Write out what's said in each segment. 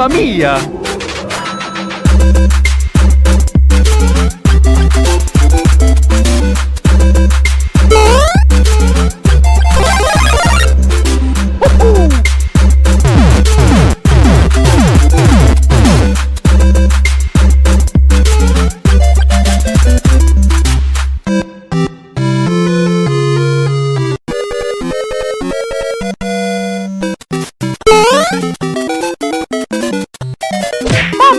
Mamma mia!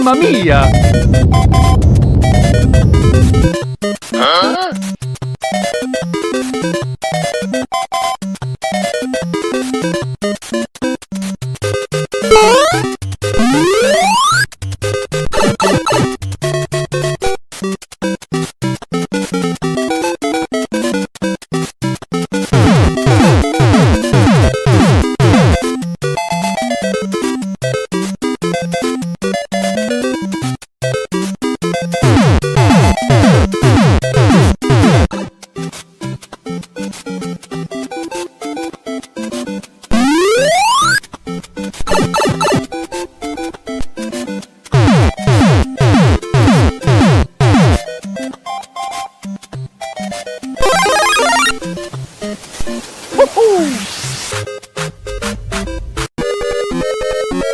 Mamma mia!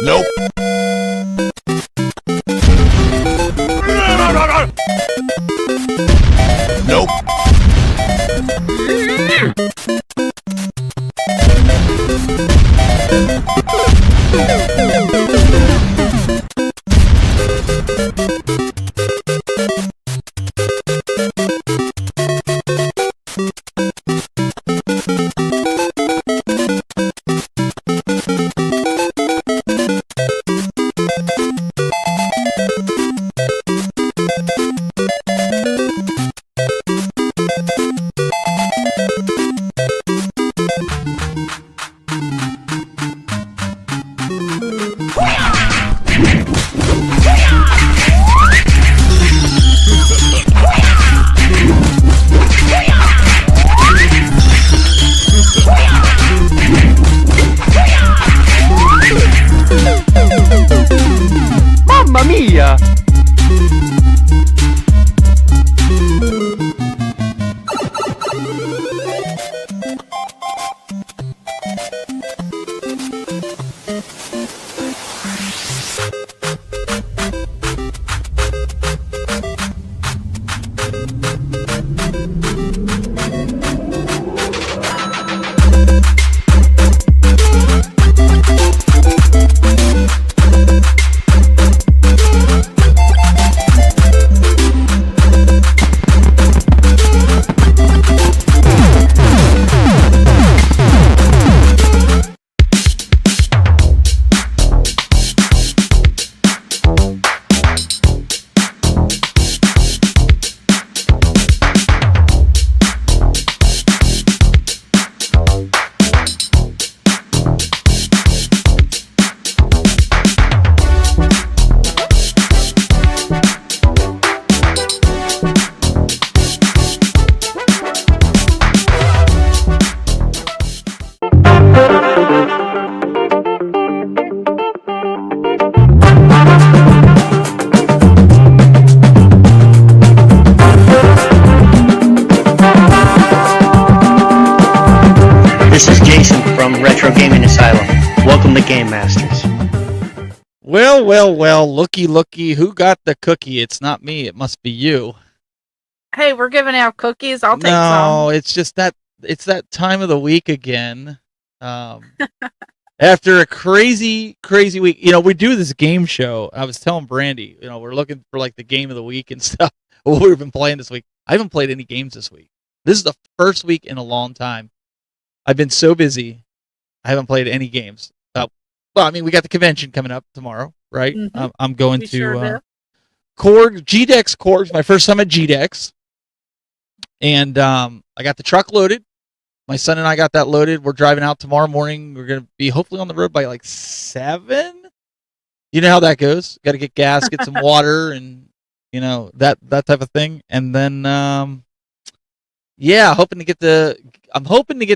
Nope. Nope. Mamma mia! This is Jason from Retro Gaming Asylum. Welcome to Game Masters. Well, looky, who got the cookie? It's not me, it must be you. Hey, we're giving out cookies. I'll take some. No, it's just it's that time of the week again. After a crazy week, we do this game show. I was telling Brandy, we're looking for like the game of the week and stuff. What we've been playing this week. I haven't played any games this week. This is the first week in a long time. I've been so busy, I haven't played any games. We got the convention coming up tomorrow, right? Mm-hmm. I'm going We to sure do. Korg, GDEX Korg, my first time at GDEX. And I got the truck loaded. My son and I got that loaded. We're driving out tomorrow morning. We're going to be hopefully on the road by like 7. You know how that goes. Got to get gas, get some water, and that type of thing. And then I'm hoping to get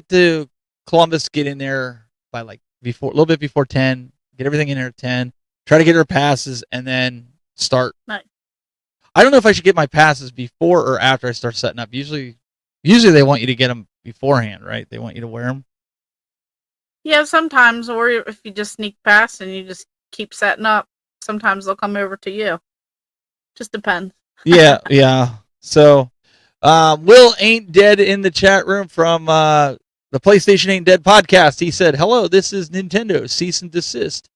to Columbus, get in there by like a little bit before 10, get everything in there at 10. try to get her passes, and then start. Nice. I don't know if I should get my passes before or after I start setting up. Usually they want you to get them beforehand, right? They want you to wear them. Yeah, sometimes, or if you just sneak past and you just keep setting up, sometimes they'll come over to you. Just depends. Yeah. So, Will Ain't Dead in the chat room from the PlayStation Ain't Dead podcast. He said, "Hello, this is Nintendo. Cease and desist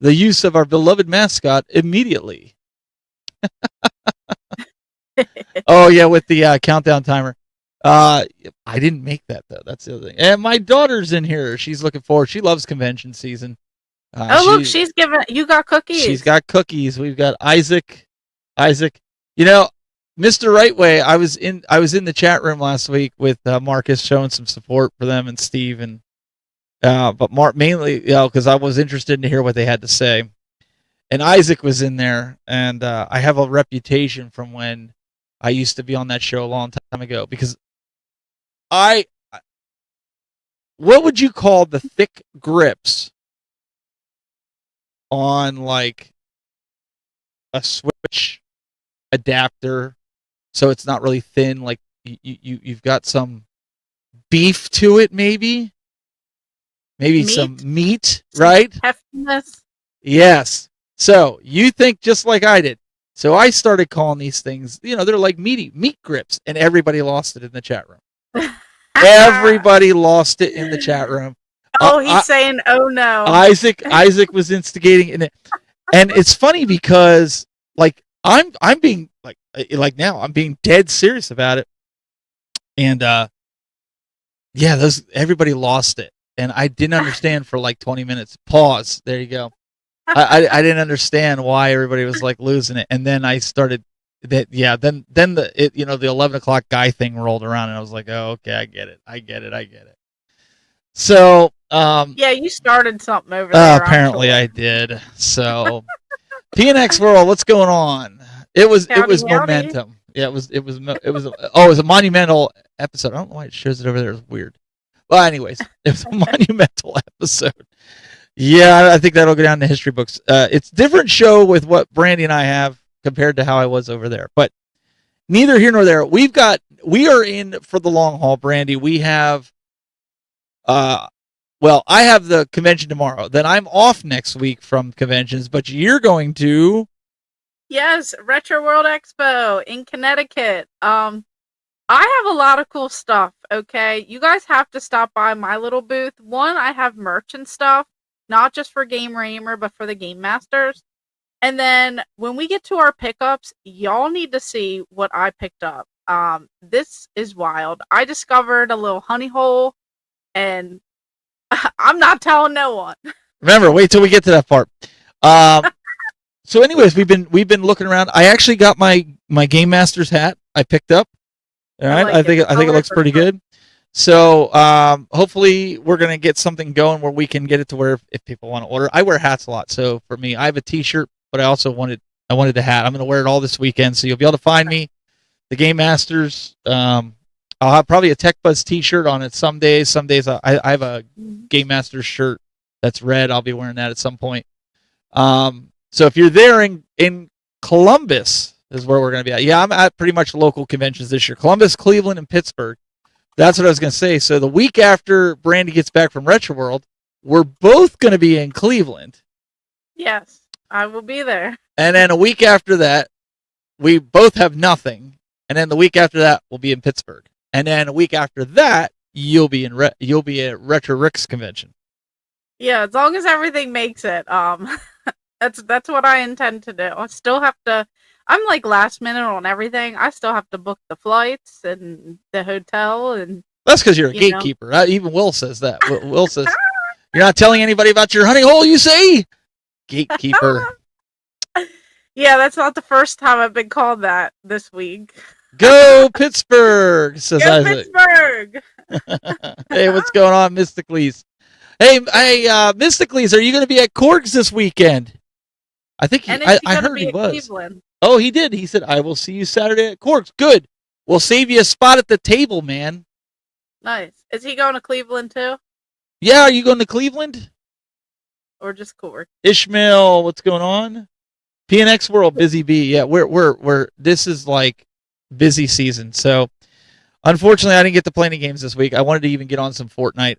the use of our beloved mascot immediately." Oh yeah, with the countdown timer. I didn't make that though. That's the other thing. And my daughter's in here. She's looking forward. She loves convention season. Look, she's giving. You got cookies. She's got cookies. We've got Isaac. You know, Mr. Rightway. I was in the chat room last week with Marcus, showing some support for them and Steve, and but Mark mainly, because I was interested to hear what they had to say. And Isaac was in there, and I have a reputation from when I used to be on that show a long time ago, because what would you call the thick grips on like a Switch adapter, so it's not really thin, like you've got some beef to it, maybe Meat? some meat, right? Heftiness. Yes. So you think just like I did. So I started calling these things, they're like meat grips, and everybody lost it in the chat room. Everybody lost it in the chat room. Oh, he's saying, "Oh no." Isaac was instigating in it, and it's funny because like I'm being like now I'm being dead serious about it, and everybody lost it, and I didn't understand for like 20 minutes. Pause. There you go. I didn't understand why everybody was like losing it, and then I started that. Yeah, then the 11 o'clock guy thing rolled around, and I was like, oh, okay, I get it. So yeah, you started something over there. Apparently I did. So PNX World, what's going on? It was momentum. Yeah, it was a monumental episode. I don't know why it shows it over there. It's weird. Well, anyways, it was a monumental episode. Yeah, I think that'll go down in the history books. It's a different show with what Brandy and I have compared to how I was over there. But neither here nor there. We are in for the long haul, Brandy. We have I have the convention tomorrow. Then I'm off next week from conventions, but you're going to. Yes, Retro World Expo in Connecticut. I have a lot of cool stuff, okay? You guys have to stop by my little booth. One, I have merch and stuff, not just for Game Raymer, but for the Game Masters. And then when we get to our pickups, y'all need to see what I picked up. This is wild. I discovered a little honey hole, and I'm not telling no one. Remember, wait till we get to that part. So anyways, we've been looking around. I actually got my Game Masters hat I picked up. All right, I think it looks pretty good. So hopefully we're gonna get something going where we can get it to where if people want to order. I wear hats a lot, so for me, I have a T-shirt, but I also wanted the hat. I'm gonna wear it all this weekend, so you'll be able to find me. The Game Masters. I'll have probably a Tech Buzz T-shirt on it some days. Some days I have a Game Masters shirt that's red. I'll be wearing that at some point. So if you're there in Columbus is where we're going to be at. Yeah, I'm at pretty much local conventions this year. Columbus, Cleveland, and Pittsburgh. That's what I was going to say. So the week after Brandy gets back from Retro World, we're both going to be in Cleveland. Yes, I will be there. And then a week after that, we both have nothing. And then the week after that, we'll be in Pittsburgh. And then a week after that, you'll be at Retro Rick's convention. Yeah, as long as everything makes it. That's what I intend to do. I still have to. I'm like last minute on everything. I still have to book the flights and the hotel, and that's because you're a gatekeeper. Even Will says that. Will says you're not telling anybody about your honey hole. You say, gatekeeper. Yeah, that's not the first time I've been called that this week. Go Pittsburgh, says Go Isaac. Pittsburgh. Hey, what's going on, Mysticles? Hey, Mysticles, are you going to be at Corgs this weekend? I think I heard he was. Cleveland? Oh, he did. He said, "I will see you Saturday at Corgs." Good. We'll save you a spot at the table, man. Nice. Is he going to Cleveland too? Yeah, are you going to Cleveland? or just Cord? Ishmael, what's going on? PNX World, Busy Bee. Yeah, we're this is like busy season. So unfortunately, I didn't get to play any games this week. I wanted to even get on some Fortnite.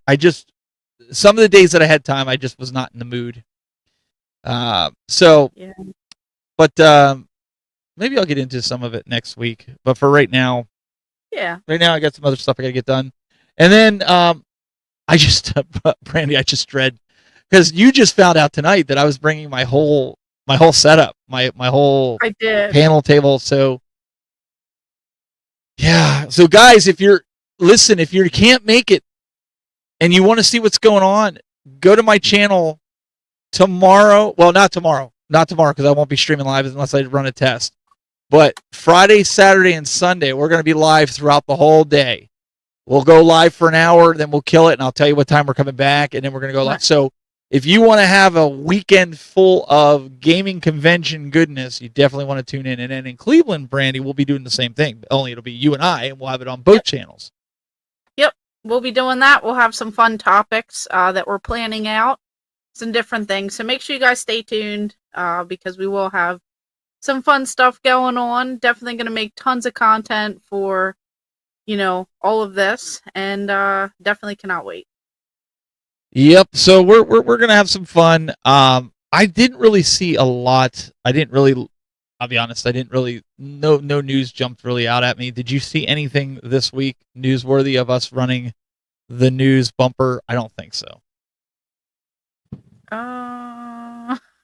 Some of the days that I had time, I just was not in the mood. Yeah. But maybe I'll get into some of it next week. But for right now, Yeah. I got some other stuff I got to get done. And then I just, Brandy, I just dread because you just found out tonight that I was bringing my whole setup, my whole I did. panel table. So yeah. So guys, if you can't make it and you want to see what's going on, go to my channel tomorrow. Well, not tomorrow because I won't be streaming live unless I run a test. But Friday, Saturday, and Sunday, we're going to be live throughout the whole day. We'll go live for an hour, then we'll kill it, and I'll tell you what time we're coming back, and then we're going to go live. So if you want to have a weekend full of gaming convention goodness, you definitely want to tune in. And then in Cleveland, Brandy, we'll be doing the same thing. Only it'll be you and I, and we'll have it on both channels. Yep, we'll be doing that. We'll have some fun topics that we're planning out, some different things. So make sure you guys stay tuned because we will have some fun stuff going on. Definitely going to make tons of content for, all of this, and definitely cannot wait. Yep. So we're going to have some fun. I didn't really see a lot. I'll be honest, I didn't really, no news jumped really out at me. Did you see anything this week newsworthy of us running the news bumper? I don't think so.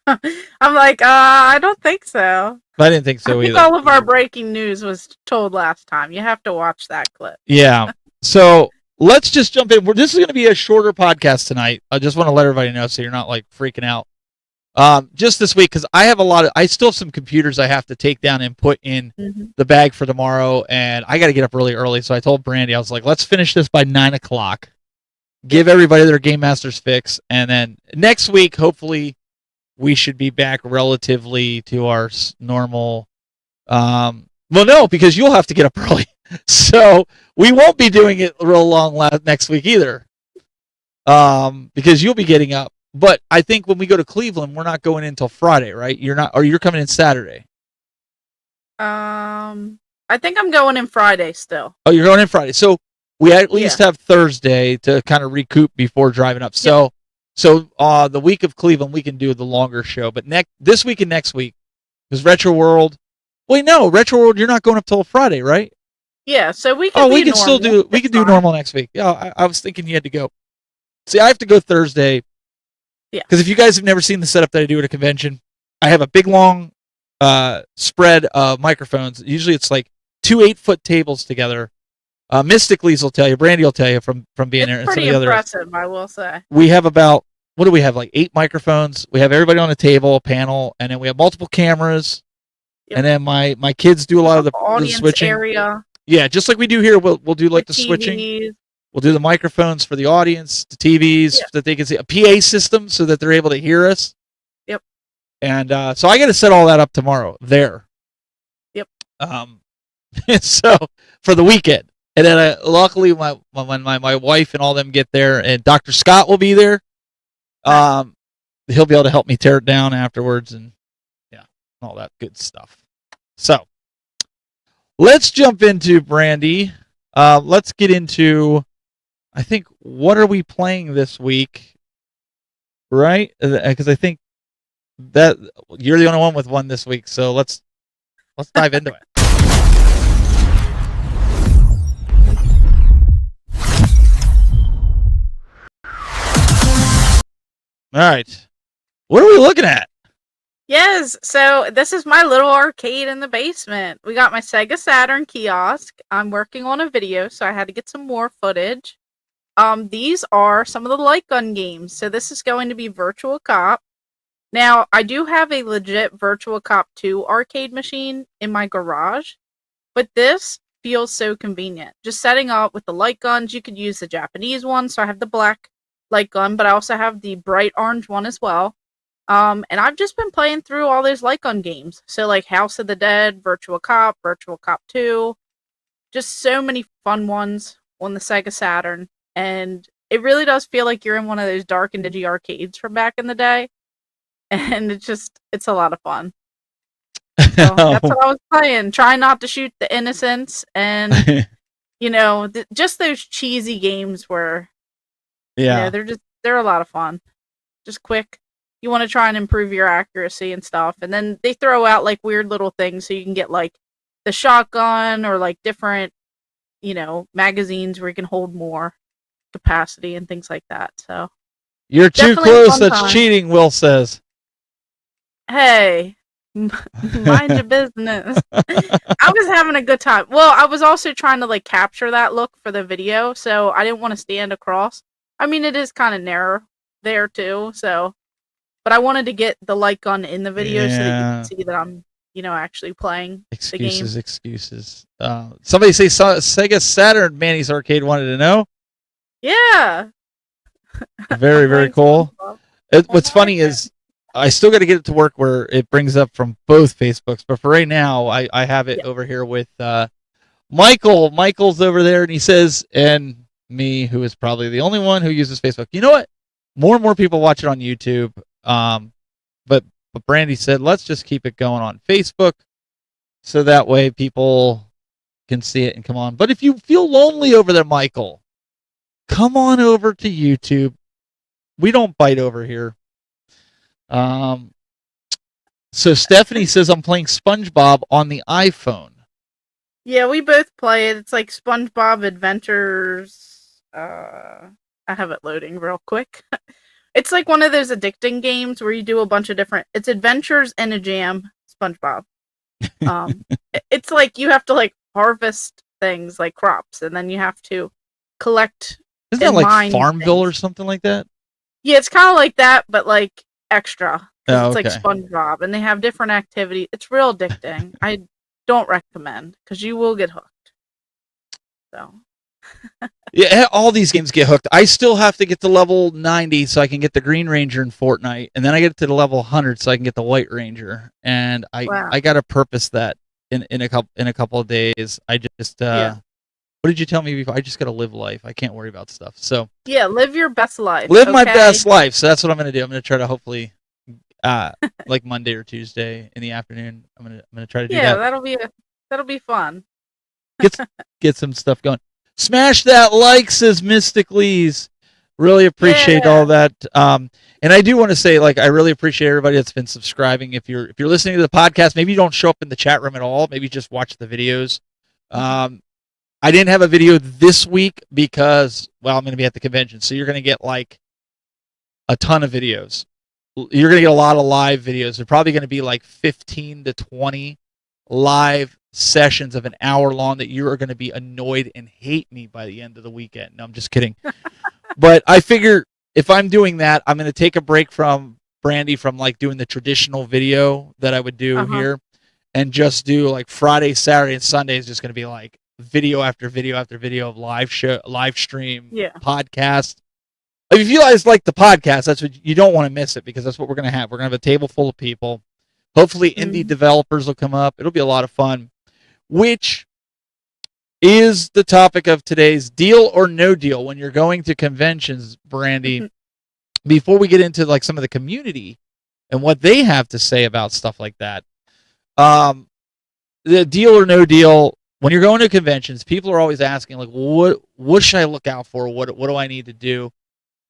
I'm like, I don't think so. I didn't think so I think either. all of our breaking news was told last time. You have to watch that clip. Yeah. So let's just jump in. This is going to be a shorter podcast tonight. I just want to let everybody know so you're not like freaking out. Just this week because I still have some computers I have to take down and put in the bag for tomorrow, and I got to get up really early. So I told Brandy, I was like, let's finish this by 9:00. Give everybody their Game Masters fix, and then next week, hopefully, we should be back relatively to our normal. Well, no, because you'll have to get up early, so we won't be doing it real long next week either. Because you'll be getting up. But I think when we go to Cleveland, we're not going in until Friday, right? You're coming in Saturday. I think I'm going in Friday still. Oh, you're going in Friday. So we at least have Thursday to kind of recoup before driving up. So the week of Cleveland, we can do the longer show. But this week and next week, because Retro World. Wait, no, Retro World, you're not going up till Friday, right? Yeah, so we can. Oh, we can still do. We can do normal next week. Yeah, I was thinking you had to go. See, I have to go Thursday. Yeah. Because if you guys have never seen the setup that I do at a convention, I have a big long spread of microphones. Usually it's like 2 8-foot tables together. Mystically's will tell you, Brandy will tell you from being there. It's pretty impressive, I will say. We have about, what do we have, like 8 microphones. We have everybody on a table, a panel, and then we have multiple cameras. Yep. And then my kids do a lot of the switching. Area. Yeah, just like we do here, we'll do like the switching. We'll do the microphones for the audience, the TVs, that they can see, a PA system so that they're able to hear us. Yep. And so I got to set all that up tomorrow there. Yep. So for the weekend. And then luckily when my wife and all them get there, and Dr. Scott will be there, he'll be able to help me tear it down afterwards and all that good stuff. So let's jump into Brandy. Let's get into, I think, what are we playing this week? Right? Because I think that you're the only one with one this week. So let's dive into it. All right. What are we looking at? Yes, so this is my little arcade in the basement. We got my Sega Saturn kiosk. I'm working on a video, so I had to get some more footage. These are some of the light gun games. So this is going to be Virtual Cop. Now, I do have a legit Virtual Cop 2 arcade machine in my garage, but this feels so convenient. Just setting up with the light guns, you could use the Japanese one, so I have the black light gun, but I also have the bright orange one as well. And I've just been playing through all those light gun games. So like House of the Dead, Virtual Cop 2, just so many fun ones on the Sega Saturn. And it really does feel like you're in one of those dark and dingy arcades from back in the day, and it's a lot of fun. So that's what I was playing. Trying not to shoot the innocents, and just those cheesy games where Yeah. they're a lot of fun. Just quick. You want to try and improve your accuracy and stuff, and then they throw out like weird little things so you can get like the shotgun or like different, magazines where you can hold more capacity and things like that. So You're too definitely a close. fun That's time. cheating, Will says. Hey, mind your business. I was having a good time. Well, I was also trying to like capture that look for the video, so I didn't want to stand across. I mean, it is kind of narrow there too, so. But I wanted to get the light gun in the video so that you can see that I'm, actually playing the game. Excuses. Somebody say Sega Saturn Manny's Arcade wanted to know. Yeah. Very, very cool. What's funny is I still got to get it to work where it brings up from both Facebooks, but for right now, I have it over here with Michael. Michael's over there, and he says, and me, who is probably the only one who uses Facebook. You know what? More and more people watch it on YouTube. But Brandy said, let's just keep it going on Facebook so that way people can see it and come on. But if you feel lonely over there, Michael, come on over to YouTube. We don't bite over here. So Stephanie says, I'm playing SpongeBob on the iPhone. Yeah, we both play it. It's like SpongeBob Adventures. I have it loading real quick. It's like one of those addicting games where you do a bunch of different. It's Adventures in a Jam, SpongeBob. It's like you have to like harvest things like crops, and then you have to collect. Isn't that like Farmville or something like that? Yeah, it's kind of like that, but like extra. Oh, it's like SpongeBob, and they have different activities. It's real addicting. I don't recommend because you will get hooked. So. Yeah, all these games get hooked. I still have to get to level 90 so I can get the Green Ranger in Fortnite, and then I get to the level 100 so I can get the White Ranger. And I got to purpose that in a couple of days. I just what did you tell me before? I just got to live life. I can't worry about stuff. So yeah, live your best life. Live my best life. So that's what I'm gonna do. I'm gonna try to hopefully like Monday or Tuesday in the afternoon. I'm gonna try to do that. Yeah, that'll be fun. Get some stuff going. Smash that like, says Mystic Lee's. Really appreciate all that. And I do want to say, like, I really appreciate everybody that's been subscribing. If you're listening to the podcast, maybe you don't show up in the chat room at all. Maybe just watch the videos. I didn't have a video this week because, well, I'm going to be at the convention. So you're going to get like a ton of videos. You're going to get a lot of live videos. They're probably going to be like 15 to 20 live sessions of an hour long that you are going to be annoyed and hate me by the end of the weekend. No, I'm just kidding. But I figure if I'm doing that, I'm going to take a break from Brandy from like doing the traditional video that I would do here and just do like Friday, Saturday, and Sunday is just going to be like video after video after video of live stream podcast. If you guys like the podcast, that's what you don't want to miss it because that's what we're going to have. We're going to have a table full of people. Hopefully indie developers will come up. It'll be a lot of fun, which is the topic of today's deal or no deal when you're going to conventions, Brandy. Before we get into like some of the community and what they have to say about stuff like that, the deal or no deal when you're going to conventions, people are always asking like, what should I look out for? What do I need to do?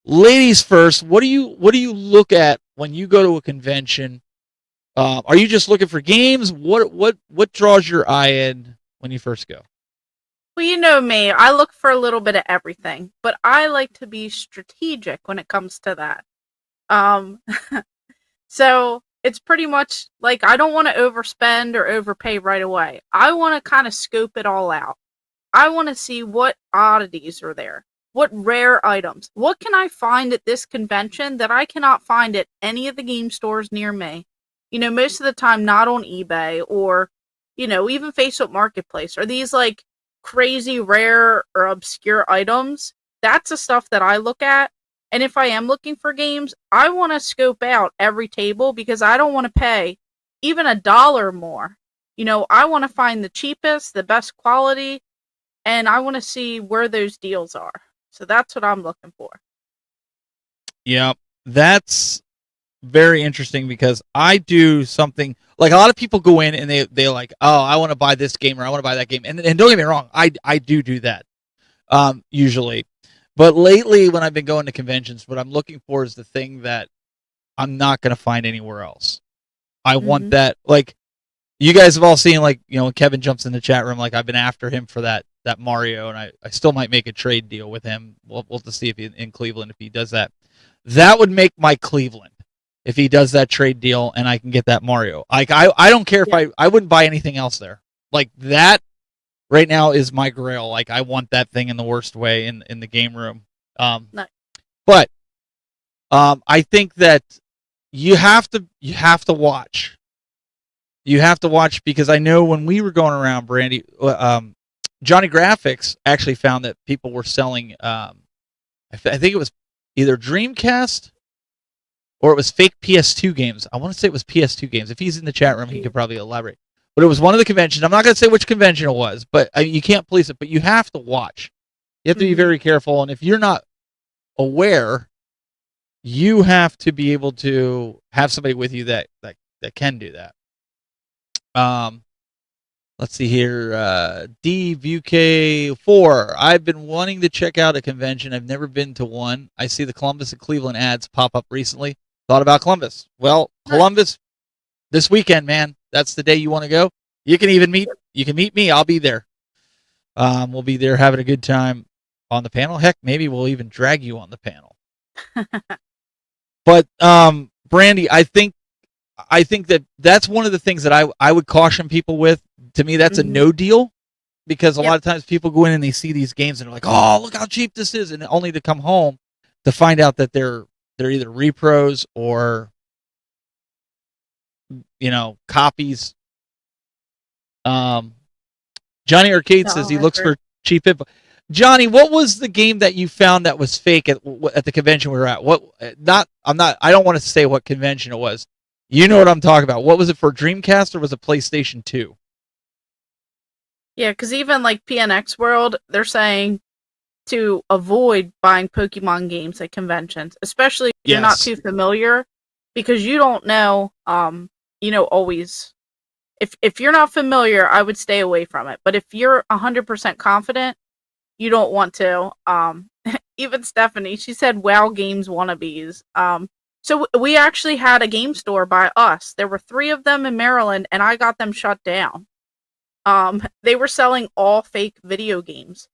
Ladies first, what do you look at when you go to a convention? Are you just looking for games? What draws your eye in when you first go? Well, you know me. I look for a little bit of everything, but I like to be strategic when it comes to that. So it's pretty much like I don't want to overspend or overpay right away. I want to kind of scope it all out. I want to see what oddities are there. What rare items? What can I find at this convention that I cannot find at any of the game stores near me? You know, most of the time not on eBay or, you know, even Facebook Marketplace. Are these like crazy rare or obscure items? That's the stuff that I look at. And if I am looking for games, I want to scope out every table because I don't want to pay even $1 more. You know, I want to find the cheapest, the best quality, and I want to see where those deals are. So that's what I'm looking for. Yeah, that's very interesting because I do something like a lot of people go in and they like, oh, I want to buy this game or I want to buy that game, and don't get me wrong, I do that usually, but lately when I've been going to conventions, what I'm looking for is the thing that I'm not going to find anywhere else. I want that, like you guys have all seen, like, you know, when Kevin jumps in the chat room, like I've been after him for that Mario, and I still might make a trade deal with him. We'll have to see if he in Cleveland if he does that. That would make my Cleveland if he does that trade deal and I can get that Mario. Like I don't care if I wouldn't buy anything else there. Like that right now is my grail. Like I want that thing in the worst way in the game room. Nice. But I think that you have to watch. You have to watch because I know when we were going around, Brandy, Johnny Graphics actually found that people were selling. I think it was either Dreamcast or it was fake PS2 games. I want to say it was PS2 games. If he's in the chat room, he could probably elaborate. But it was one of the conventions. I'm not going to say which convention it was, but you can't police it. But you have to watch. You have to be very careful. And if you're not aware, you have to be able to have somebody with you that can do that. Let's see here. DVK4. I've been wanting to check out a convention. I've never been to one. I see the Columbus and Cleveland ads pop up recently. Thought about Columbus. Well, Columbus this weekend, man. That's the day you want to go. You can meet me. I'll be there. We'll be there having a good time on the panel. Heck, maybe we'll even drag you on the panel. But Brandy, I think that's one of the things that I would caution people with. To me, that's a no deal because a lot of times people go in and they see these games and they're like, "Oh, look how cheap this is," and only to come home to find out that they're either repros or, you know, copies. Johnny Arcade says he looks for cheap info. Johnny, what was the game that you found that was fake at the convention we were at? I don't want to say what convention it was. You know what I'm talking about. What was it for, Dreamcast or was it PlayStation 2? Yeah, because even like PNX World, they're saying to avoid buying Pokemon games at conventions, especially if you're not too familiar, because you don't know, always. If you're not familiar, I would stay away from it. But if you're 100% confident, you don't want to. Even Stephanie, she said, "WoW Games wannabes." So we actually had a game store by us. There were 3 of them in Maryland, and I got them shut down. They were selling all fake video games.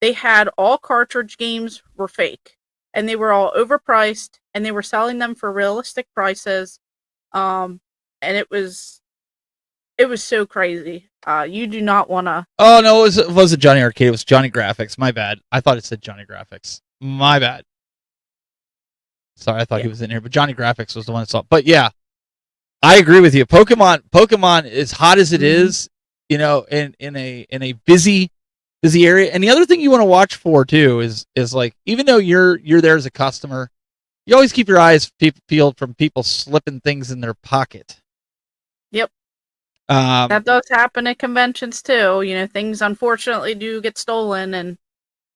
They had all cartridge games were fake, and they were all overpriced, and they were selling them for realistic prices. And it was so crazy. You do not want to. Oh no, it wasn't Johnny Arcade. It was Johnny Graphics. My bad. I thought it said Johnny Graphics. My bad. Sorry, I thought he was in here, but Johnny Graphics was the one that saw. But yeah, I agree with you. Pokemon, as hot as it is, you know, in a busy area. And the other thing you want to watch for too is like, even though you're there as a customer, you always keep your eyes peeled from people slipping things in their pocket. Yep. That does happen at conventions too. You know, things unfortunately do get stolen, and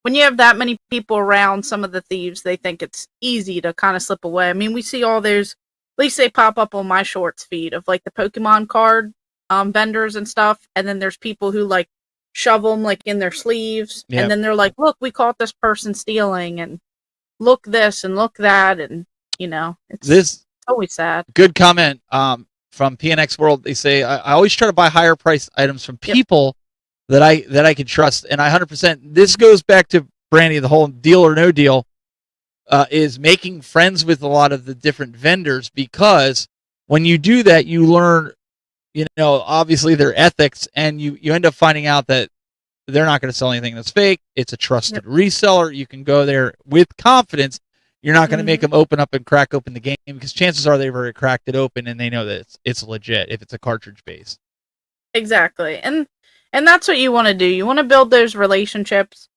when you have that many people around, some of the thieves, they think it's easy to kind of slip away. I mean, we see all those, at least they pop up on my shorts feed of like the Pokemon card vendors and stuff, and then there's people who like shove them like in their sleeves, and then they're like, "Look, we caught this person stealing," and look this and look that, and you know, it's always sad. Good comment from PNX World. They say I always try to buy higher priced items from people that I can trust, and I 100%. This goes back to Brandy, the whole deal or no deal is making friends with a lot of the different vendors, because when you do that, you learn, you know, obviously their ethics, and you end up finding out that they're not going to sell anything that's fake. It's a trusted reseller. You can go there with confidence. You're not going to make them open up and crack open the game, because chances are they've already cracked it open and they know that it's legit if it's a cartridge base. Exactly. And that's what you want to do. You want to build those relationships.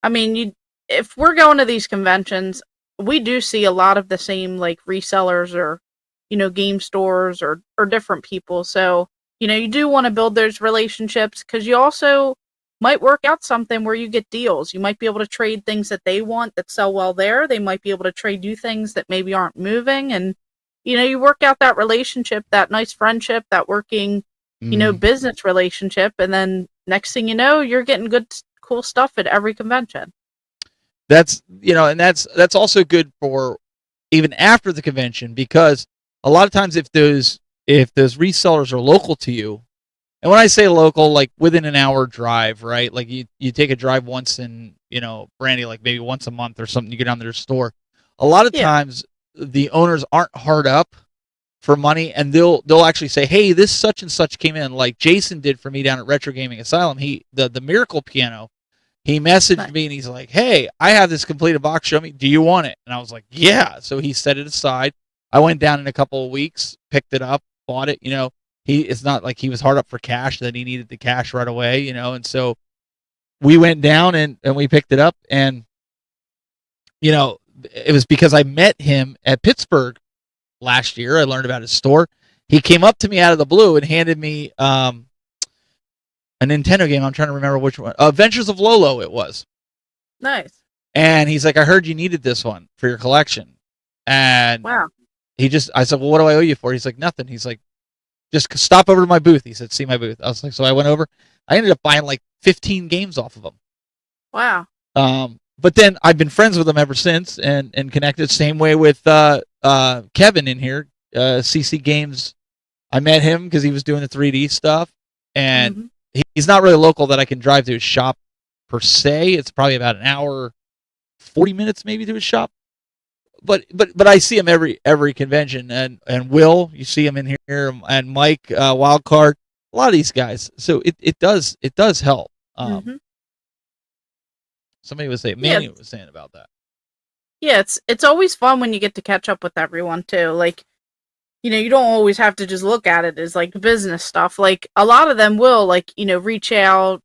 I mean, if we're going to these conventions, we do see a lot of the same like resellers or, you know, game stores or different people. So, you know, you do want to build those relationships, because you also might work out something where you get deals. You might be able to trade things that they want that sell well there. They might be able to trade you things that maybe aren't moving. And, you work out that relationship, that nice friendship, that working, business relationship. And then next thing you know, you're getting good, cool stuff at every convention. That's, and that's also good for even after the convention, because a lot of times if those resellers are local to you, and when I say local, like within an hour drive, right? Like you take a drive once in, Brandy, like maybe once a month or something, you get down to their store. A lot of times the owners aren't hard up for money, and they'll actually say, hey, this such and such came in, like Jason did for me down at Retro Gaming Asylum. The Miracle piano, he messaged me and he's like, hey, I have this completed box, show me, do you want it? And I was like, yeah. So he set it aside. I went down in a couple of weeks, picked it up, bought it. It's not like he was hard up for cash, that he needed the cash right away, and so we went down and we picked it up, and it was because I met him at Pittsburgh last year. I learned about his store. He came up to me out of the blue and handed me a Nintendo game. I'm trying to remember which one. Adventures of Lolo it was. Nice. And he's like, I heard you needed this one for your collection. And wow. I said, well, what do I owe you for? He's like, nothing. He's like, just stop over to my booth. He said, see my booth. I was like, so I went over. I ended up buying like 15 games off of him. Wow. But then I've been friends with him ever since, and connected. Same way with Kevin in here, CC Games. I met him because he was doing the 3D stuff, and he's not really local that I can drive to his shop per se. It's probably about an hour, 40 minutes maybe to his shop. But I see him every convention, and Will, you see him in here, and Mike, Wildcard, a lot of these guys. So it does help. Somebody was saying, Manny was saying about that. Yeah, it's always fun when you get to catch up with everyone too. Like, you don't always have to just look at it as like business stuff. Like a lot of them will reach out.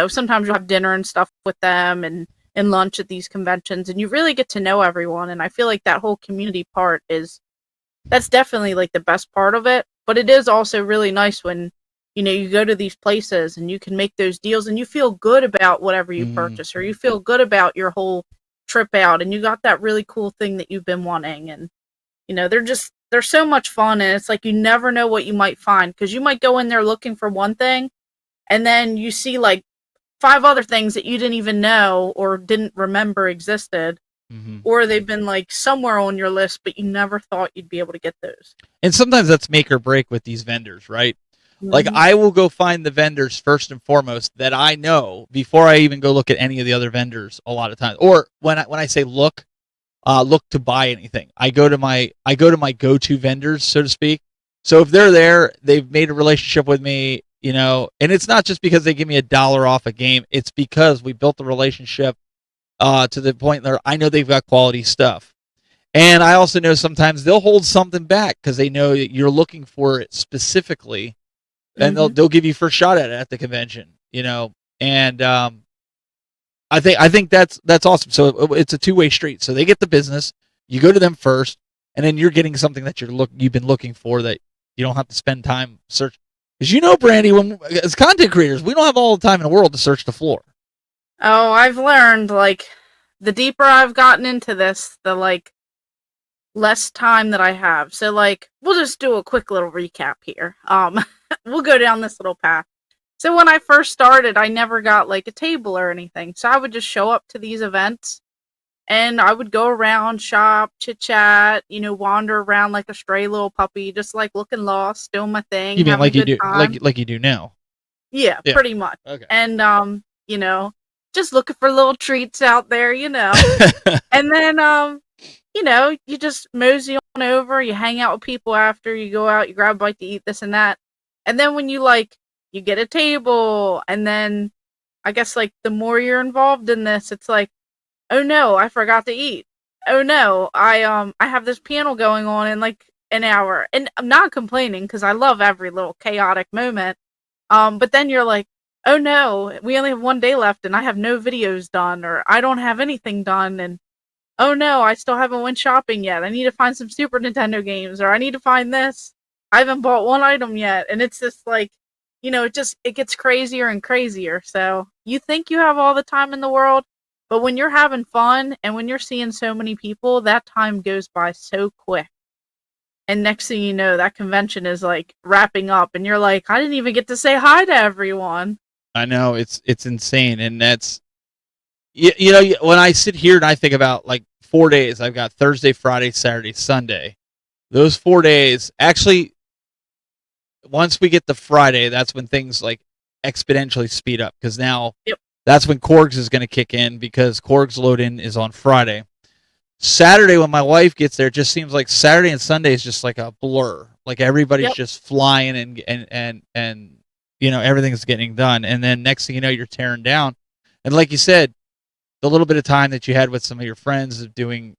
Sometimes you'll have dinner and stuff with them, and lunch at these conventions, and you really get to know everyone. And I feel like that whole community part that's definitely like the best part of it. But it is also really nice when you go to these places and you can make those deals and you feel good about whatever you purchase, or you feel good about your whole trip out, and you got that really cool thing that you've been wanting. And they're so much fun, and it's like you never know what you might find, because you might go in there looking for one thing, and then you see like 5 other things that you didn't even know or didn't remember existed, or they've been like somewhere on your list, but you never thought you'd be able to get those. And sometimes that's make or break with these vendors, right? Like I will go find the vendors first and foremost that I know before I even go look at any of the other vendors a lot of times. Or when I say look to buy anything, I go to my go-to vendors, so to speak. So if they're there, they've made a relationship with me, and it's not just because they give me $1 off a game. It's because we built the relationship to the point where I know they've got quality stuff. And I also know sometimes they'll hold something back because they know that you're looking for it specifically, and they'll give you first shot at the convention, And I think that's awesome. So it's a two-way street. So they get the business, you go to them first, and then you're getting something that you've been looking for that you don't have to spend time search. Because Brandy, as content creators, we don't have all the time in the world to search the floor. Oh, I've learned, like, the deeper I've gotten into this, the, like, less time that I have. So, like, we'll just do a quick little recap here. We'll go down this little path. So when I first started, I never got, like, a table or anything. So I would just show up to these events, and I would go around, shop, chit-chat, wander around like a stray little puppy, just, like, looking lost, doing my thing. You mean like you do, time. like you do now? Yeah, pretty much. Okay. And, just looking for little treats out there, And then, you just mosey on over, you hang out with people after, you go out, you grab a bite to eat, this and that. And then when you get a table, and then I guess, like, the more you're involved in this, it's like, oh no, I forgot to eat. Oh no, I have this panel going on in like an hour. And I'm not complaining, because I love every little chaotic moment. But then you're like, oh no, we only have 1 day left and I have no videos done, or I don't have anything done, and oh no, I still haven't went shopping yet. I need to find some Super Nintendo games, or I need to find this. I haven't bought one item yet. And it's just like, it gets crazier and crazier. So you think you have all the time in the world, but when you're having fun and when you're seeing so many people, that time goes by so quick. And next thing you know, that convention is like wrapping up, and you're like, I didn't even get to say hi to everyone. I know, it's insane, and that's when I sit here and I think about like 4 days, I've got Thursday, Friday, Saturday, Sunday. Those 4 days, actually, once we get to Friday, that's when things like exponentially speed up, because now that's when Korgs is going to kick in, because Korgs load-in is on Friday. Saturday, when my wife gets there, it just seems like Saturday and Sunday is just like a blur. Like everybody's just flying and everything's getting done. And then next thing you know, you're tearing down. And like you said, the little bit of time that you had with some of your friends of doing,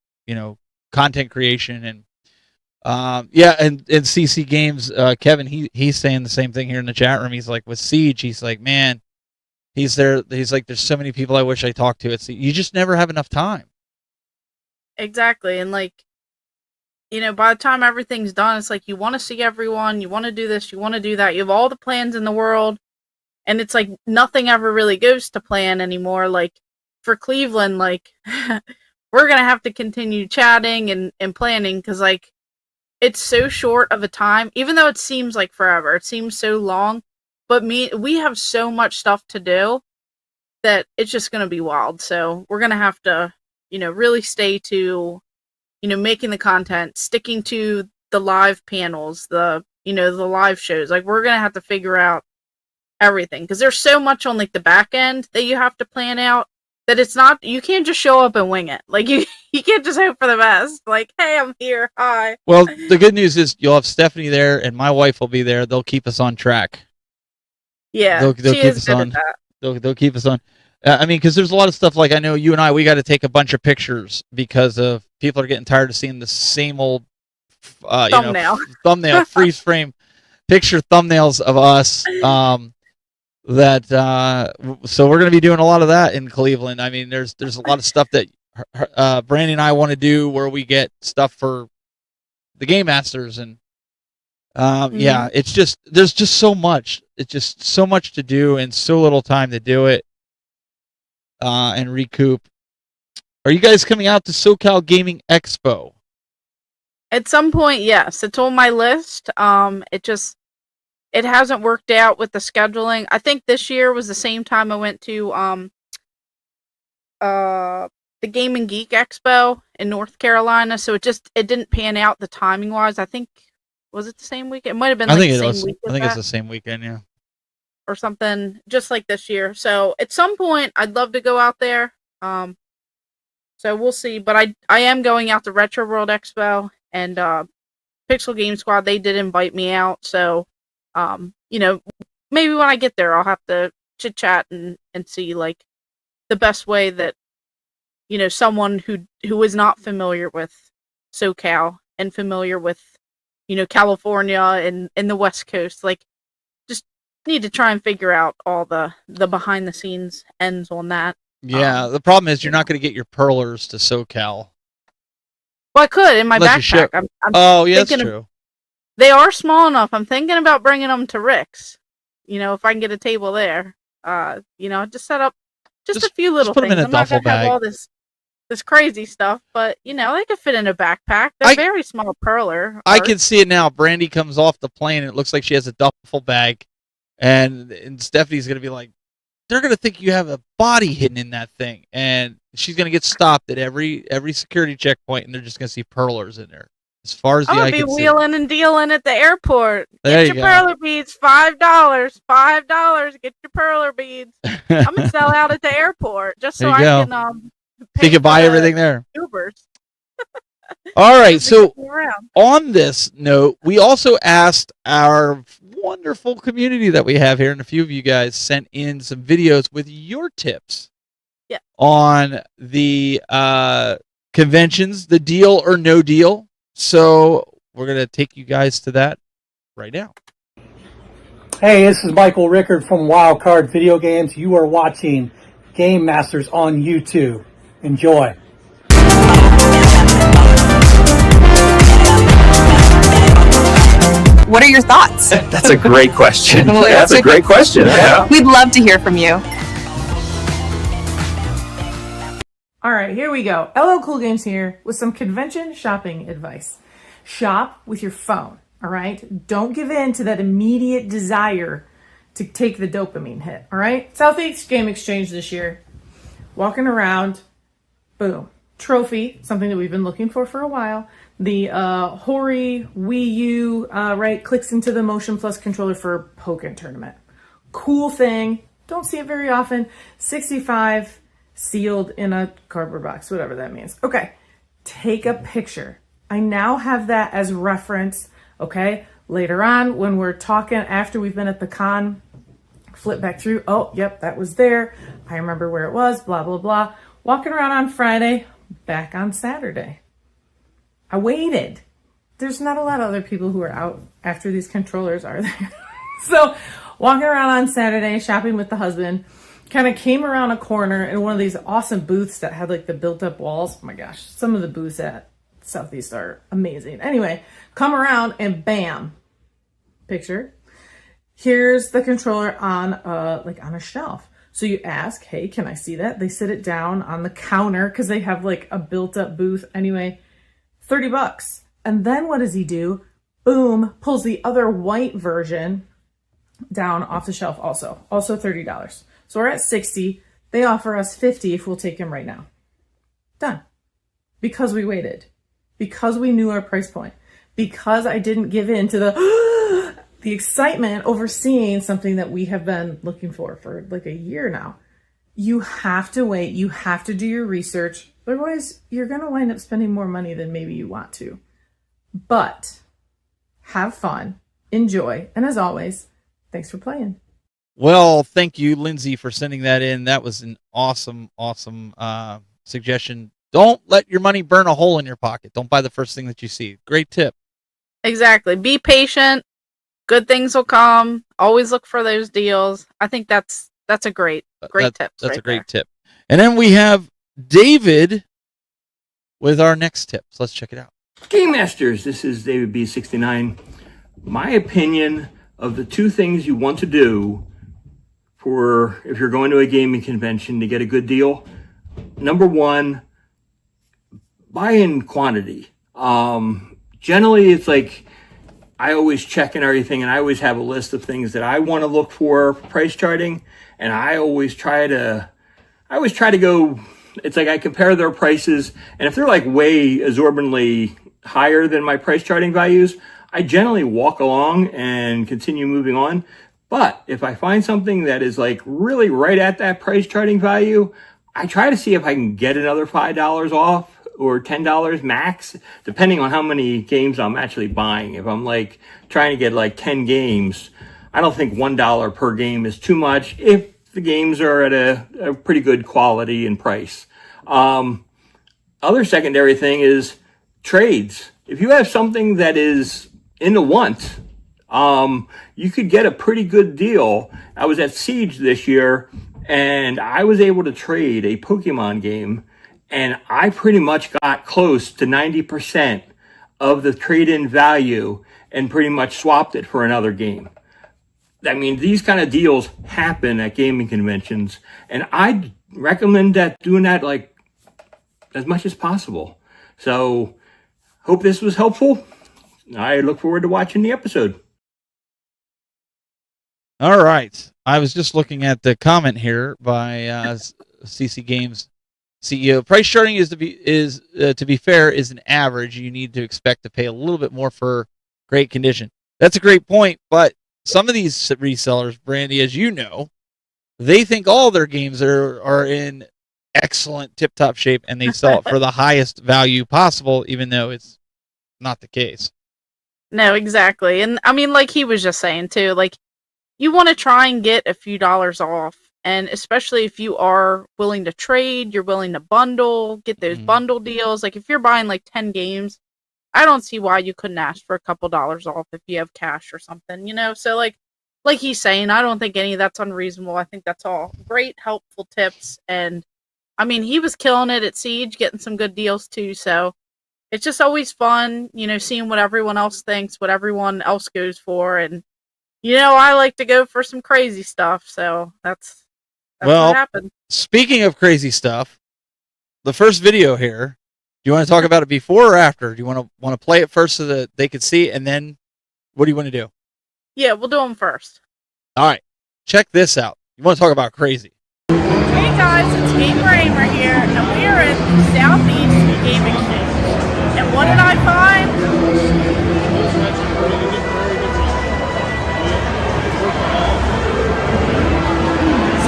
content creation and and CC Games, Kevin, he's saying the same thing here in the chat room. He's like, with Siege, he's like, man, he's like, there's so many people I wish I talked to. You just never have enough time. Exactly. And like, by the time everything's done, it's like you want to see everyone, you want to do this, you want to do that. You have all the plans in the world, and it's like nothing ever really goes to plan anymore. Like for Cleveland, like we're going to have to continue chatting and planning, because like it's so short of a time, even though it seems like forever. It seems so long, but we have so much stuff to do that it's just going to be wild. So we're going to have to really stay to, making the content, sticking to the live panels, the live shows. Like we're going to have to figure out everything, because there's so much on like the back end that you have to plan out, that it's not, you can't just show up and wing it. Like you can't just hope for the best. Like, hey, I'm here. Hi. Well, the good news is you'll have Stephanie there and my wife will be there. They'll keep us on track. Yeah. They'll keep us on. They'll keep us on. Because there's a lot of stuff, like I know you and I, we got to take a bunch of pictures because of people are getting tired of seeing the same old thumbnail freeze frame picture thumbnails of us. So we're going to be doing a lot of that in Cleveland. I mean, there's a lot of stuff that Brandy and I want to do where we get stuff for the Game Masters, and it's just, there's just so much. It's just so much to do and so little time to do it. And recoup. Are you guys coming out to SoCal Gaming Expo? At some point, yes. It's on my list. It hasn't worked out with the scheduling. I think this year was the same time I went to the Game and Geek Expo in North Carolina, so it didn't pan out the timing wise. I think, was it the same weekend? It might have been. I think it's the same weekend, yeah. Or something just like this year. So at some point I'd love to go out there. So we'll see. But I am going out to Retro World Expo, and Pixel Game Squad, they did invite me out. So maybe when I get there I'll have to chit chat and see like the best way that someone who is not familiar with SoCal and familiar with California and the West Coast, like need to try and figure out all the behind the scenes ends on that. Yeah, the problem is you're not going to get your perlers to SoCal. Well, I could in my backpack. I'm that's true. They are small enough. I'm thinking about bringing them to Rick's. If I can get a table there. Just set up just a few little things. I'm not going to have all this crazy stuff, but they could fit in a backpack. They're very small perler. I can see it now. Brandy comes off the plane and it looks like she has a duffel bag. And Stephanie's going to be like, they're going to think you have a body hidden in that thing. And she's going to get stopped at every security checkpoint, and they're just going to see perlers in there. As far as the eye can see. I'm going to be wheeling and dealing at the airport. Get your perler beads, $5. $5. Get your perler beads. I'm going to sell out at the airport just so I can pay. You can buy everything there. Ubers. All right, so on this note, we also asked our wonderful community that we have here, and a few of you guys sent in some videos with your tips on the conventions, the deal or no deal. So we're going to take you guys to that right now. Hey, this is Michael Rickard from Wildcard Video Games. You are watching Game Masters on YouTube. Enjoy. What are your thoughts? That's a great question. Well, That's a great question. Yeah. We'd love to hear from you. All right, here we go. LL Cool Games here with some convention shopping advice. Shop with your phone, all right? Don't give in to that immediate desire to take the dopamine hit, all right? Southeast Game Exchange this year, walking around, boom. Trophy, something that we've been looking for a while. The Hori Wii U, right, clicks into the Motion Plus controller for Pokken tournament. Cool thing. Don't see it very often. 65 sealed in a cardboard box, whatever that means. Okay, take a picture. I now have that as reference, okay? Later on, when we're talking after we've been at the con, flip back through. Oh, yep, that was there. I remember where it was, blah, blah, blah. Walking around on Friday, back on Saturday. I waited. There's not a lot of other people who are out after these controllers, are there? So, walking around on Saturday, shopping with the husband, kind of came around a corner in one of these awesome booths that had like the built-up walls. Oh my gosh, some of the booths at Southeast are amazing. Anyway, come around and bam, picture. Here's the controller on on a shelf. So you ask, hey, can I see that? They sit it down on the counter because they have like a built-up booth. Anyway, $30. And then what does he do? Boom, pulls the other white version down off the shelf also $30. So we're at 60. They offer us 50 if we'll take him right now. Done. Because we waited. Because we knew our price point. Because I didn't give in to the excitement over seeing something that we have been looking for like a year now. You have to wait. You have to do your research. Otherwise, you're going to wind up spending more money than maybe you want to. But have fun. Enjoy. And as always, thanks for playing. Well, thank you, Lindsay, for sending that in. That was an awesome suggestion. Don't let your money burn a hole in your pocket. Don't buy the first thing that you see. Great tip. Exactly. Be patient. Good things will come. Always look for those deals. I think that's a great tip. That's a great tip. And then we have David with our next tip. So let's check it out. Game Masters, this is David B69. My opinion of the two things you want to do for if you're going to a gaming convention to get a good deal. Number one, buy in quantity. Generally, it's like I always check and everything, and I always have a list of things that I want to look for price charting, and I always try to go. It's like I compare their prices, and if they're like way exorbitantly higher than my price charting values, I generally walk along and continue moving on. But if I find something that is like really right at that price charting value, I try to see if I can get another $5 off or $10 max, depending on how many games I'm actually buying. If I'm like trying to get like 10 games, I don't think $1 per game is too much if the games are at a pretty good quality and price. Other secondary thing is trades. If you have something that is in the want, you could get a pretty good deal. I was at Siege this year, and I was able to trade a Pokemon game, and I pretty much got close to 90% of the trade-in value and pretty much swapped it for another game. I mean, these kind of deals happen at gaming conventions, and I'd recommend doing that like as much as possible. So, hope this was helpful. I look forward to watching the episode. All right. I was just looking at the comment here by CC Games CEO. Price charting is to be fair is an average. You need to expect to pay a little bit more for great condition. That's a great point, but some of these resellers, Brandy, as you know, they think all their games are in excellent tip-top shape, and they sell it for the highest value possible, even though it's not the case. No, exactly. And I mean, like he was just saying too, like you want to try and get a few dollars off. And especially if you are willing to trade, you're willing to bundle, get those bundle deals. Like if you're buying like 10 games, I don't see why you couldn't ask for a couple dollars off if you have cash or something, you know? So like he's saying, I don't think any of that's unreasonable. I think that's all great, helpful tips. And I mean, he was killing it at Siege, getting some good deals too. So it's just always fun, seeing what everyone else thinks, what everyone else goes for, and I like to go for some crazy stuff, so that's Well, what happened. speaking of crazy stuff, the first video here. Do you want to talk about it before or after? Do you want to play it first so that they could see, and then what do you want to do? Yeah, we'll do them first. All right, check this out. You want to talk about crazy? Hey guys, it's Ahmer here, and we are at the Southeast Game Exchange. And what did I find?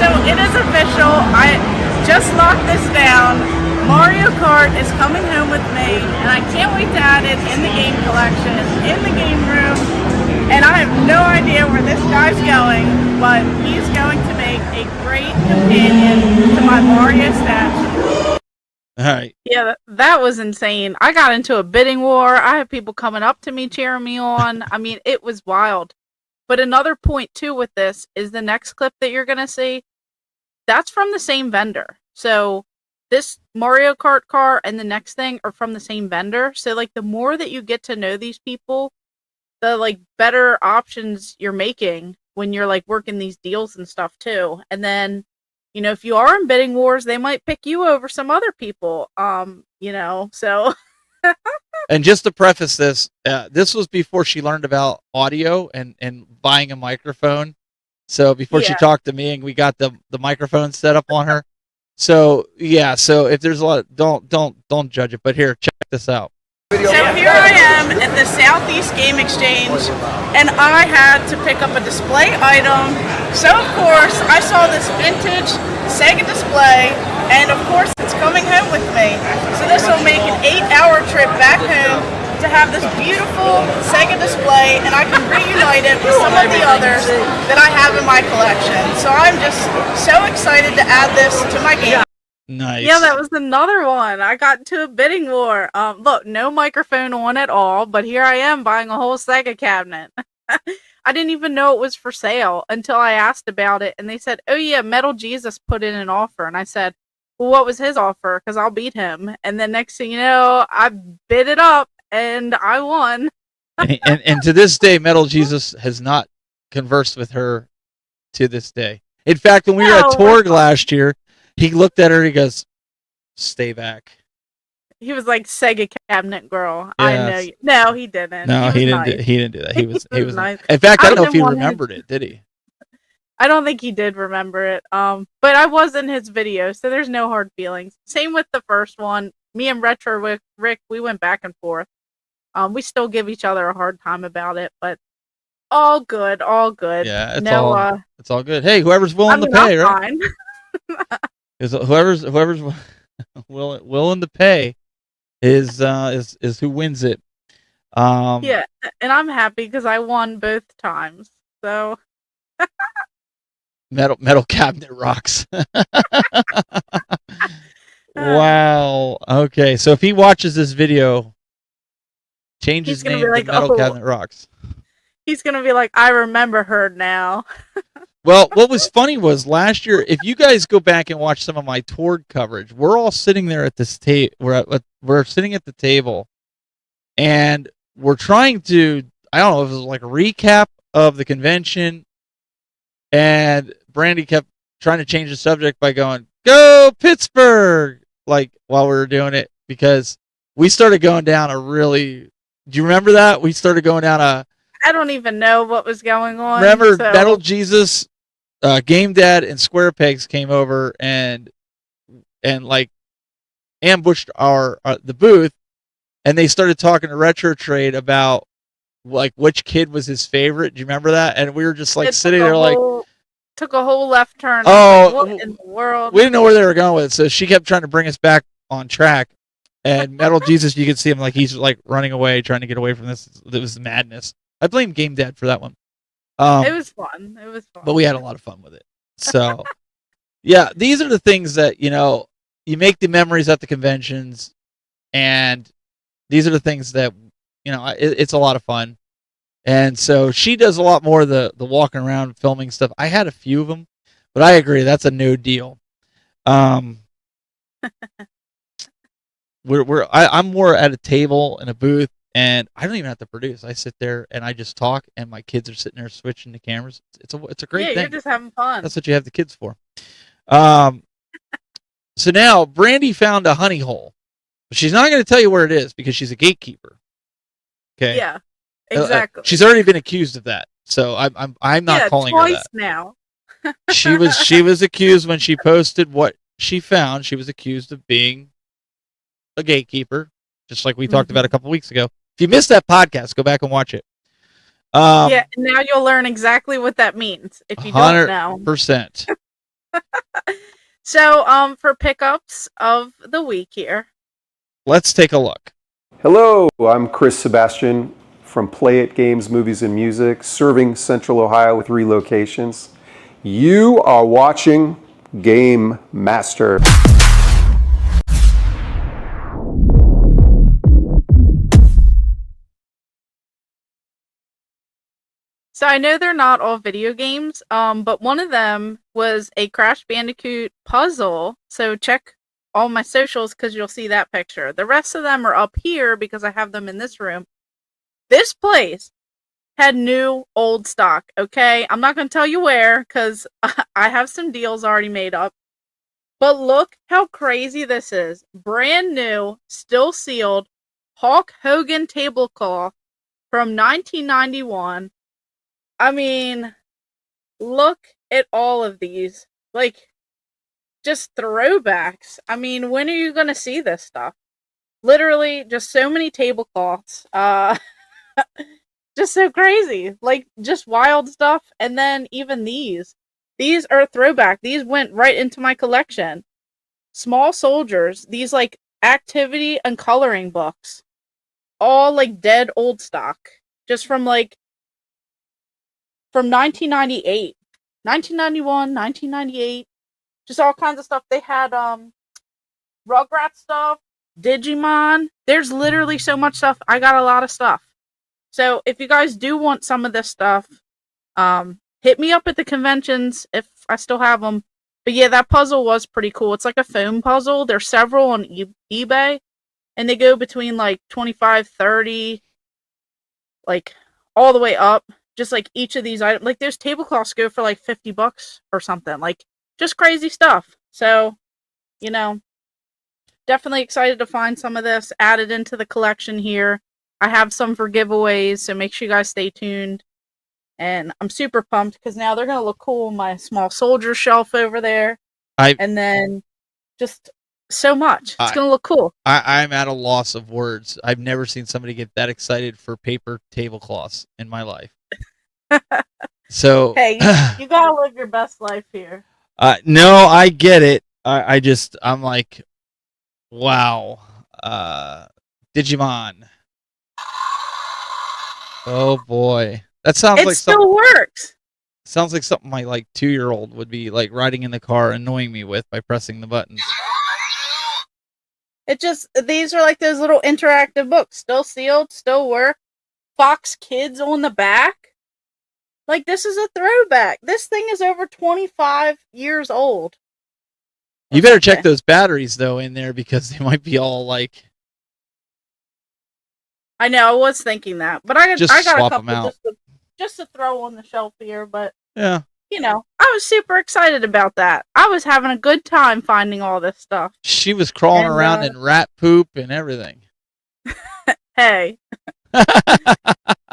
So it is official. I just locked this down. Mario Kart is coming home with me, and I can't wait to add it in the game collection, in the game room. And I have no idea where this guy's going, but he's going to make a great companion to my Mario statue. All right. Yeah, that was insane. I got into a bidding war. I had people coming up to me, cheering me on. I mean, it was wild. But another point, too, with this is the next clip that you're going to see. That's from the same vendor. So this Mario Kart car and the next thing are from the same vendor. So, like, the more that you get to know these people, the, like, better options you're making when you're, like, working these deals and stuff, too. And then, if you are in bidding wars, they might pick you over some other people, so. And just to preface this, this was before she learned about audio and buying a microphone. So before she talked to me and we got the microphone set up on her. So yeah, so if there's a lot, don't judge it. But here, check this out. So here I am at the Southeast Game Exchange, and I had to pick up a display item. So of course, I saw this vintage Sega display, and of course it's coming home with me. So this will make an 8-hour trip back home to have this beautiful Sega display, and I can reunite it with some of the others that I have in my collection. So I'm just so excited to add this to my game. Nice. Yeah, that was another one. I got into a bidding war. Look, no microphone on at all, but here I am buying a whole Sega cabinet. I didn't even know it was for sale until I asked about it, and they said, "Oh yeah, Metal Jesus put in an offer." And I said, "Well, what was his offer? Because I'll beat him." And then next thing you know, I bid it up, and I won. and to this day, Metal Jesus has not conversed with her to this day. In fact, when we were at Torg last year, he looked at her. He goes, "Stay back." He was like, "Sega cabinet girl." Yes. I know you. No, he didn't. No, he didn't. Nice. He didn't do that. He was nice. In fact, I don't know if he remembered it. Did he? I don't think he did remember it. But I was in his video, so there's no hard feelings. Same with the first one. Me and Retro Rick, we went back and forth. We still give each other a hard time about it, but all good, all good. Yeah, it's all good. Hey, whoever's willing to pay, right? Is whoever's willing to pay is who wins it. Yeah, and I'm happy because I won both times. So metal cabinet rocks. Wow. Okay, so if he watches this video, change his name to Metal Cabinet Rocks. He's gonna be like, "I remember her now." Well, what was funny was last year, if you guys go back and watch some of my Torg coverage, we're all sitting there at this table. We're sitting at the table, and we're trying to, I don't know if it was like a recap of the convention, and Brandy kept trying to change the subject by going, "Go Pittsburgh!" like while we were doing it, because we started going down a really. Do you remember that? We started going down a. I don't even know what was going on. Remember, Metal Jesus, Game Dad, and Square Pegs came over and like ambushed our the booth, and they started talking to Retro Trade about like which kid was his favorite. Do you remember that? And we were just like sitting there like took a whole left turn. Oh, like, what in the world? We didn't know where they were going with it, so she kept trying to bring us back on track. And Metal Jesus, you could see him like he's like running away, trying to get away from this. It was madness. I blame Game Dad for that one. It was fun. It was fun. But we had a lot of fun with it. So, yeah, these are the things that, you make the memories at the conventions, and these are the things that, it's a lot of fun. And so she does a lot more of the walking around filming stuff. I had a few of them, but I agree, that's a no deal. I'm more at a table in a booth, and I don't even have to produce. I sit there and I just talk, and my kids are sitting there switching the cameras. It's a great thing. You're just having fun. That's what you have the kids for. So now Brandy found a honey hole. She's not going to tell you where it is because she's a gatekeeper. Okay. Yeah, exactly. She's already been accused of that, so I'm not calling her that. Twice now. She was accused when she posted what she found. She was accused of being a gatekeeper, just like we talked about a couple weeks ago. If you missed that podcast, go back and watch it. Yeah, now you'll learn exactly what that means if you don't know. 100%. So, for pickups of the week here. Let's take a look. Hello, I'm Chris Sebastian from Play It Games, Movies, and Music, serving Central Ohio with 3 locations. You are watching Game Master. So I know they're not all video games, but one of them was a Crash Bandicoot puzzle. So check all my socials because you'll see that picture. The rest of them are up here because I have them in this room. This place had new old stock, okay? I'm not going to tell you where because I have some deals already made up. But look how crazy this is. Brand new, still sealed, Hulk Hogan tablecloth from 1991. I mean, look at all of these. Like, just throwbacks. I mean, when are you going to see this stuff? Literally, just so many tablecloths. Just so crazy. Like, just wild stuff. And then even these. These are throwback. These went right into my collection. Small Soldiers. These, like, activity and coloring books. All, like, dead old stock. Just from 1998, 1991, 1998, just all kinds of stuff. They had Rugrats stuff, Digimon. There's literally so much stuff. I got a lot of stuff. So if you guys do want some of this stuff, hit me up at the conventions if I still have them. But yeah, that puzzle was pretty cool. It's like a foam puzzle. There's several on eBay, and they go between like 25, 30, like all the way up. Just like each of these items, like those tablecloths go for like $50 or something, like just crazy stuff. So, definitely excited to find some of this added into the collection here. I have some for giveaways, so make sure you guys stay tuned. And I'm super pumped because now they're going to look cool on my Small Soldier shelf over there. And then just so much. It's going to look cool. I'm at a loss of words. I've never seen somebody get that excited for paper tablecloths in my life. So hey, you gotta live your best life here. No, I get it. I'm like, wow. Digimon. Oh boy, that sounds like still works. Sounds like something my 2-year-old would be like riding in the car, annoying me with by pressing the buttons. These are like those little interactive books, still sealed, still work. Fox Kids on the back. Like, this is a throwback. This thing is over 25 years old. You better check those batteries, though, in there, because they might be all, I know, I was thinking that. But I got swap a couple them out. just to throw on the shelf here. But, yeah, I was super excited about that. I was having a good time finding all this stuff. She was crawling around in rat poop and everything. Hey.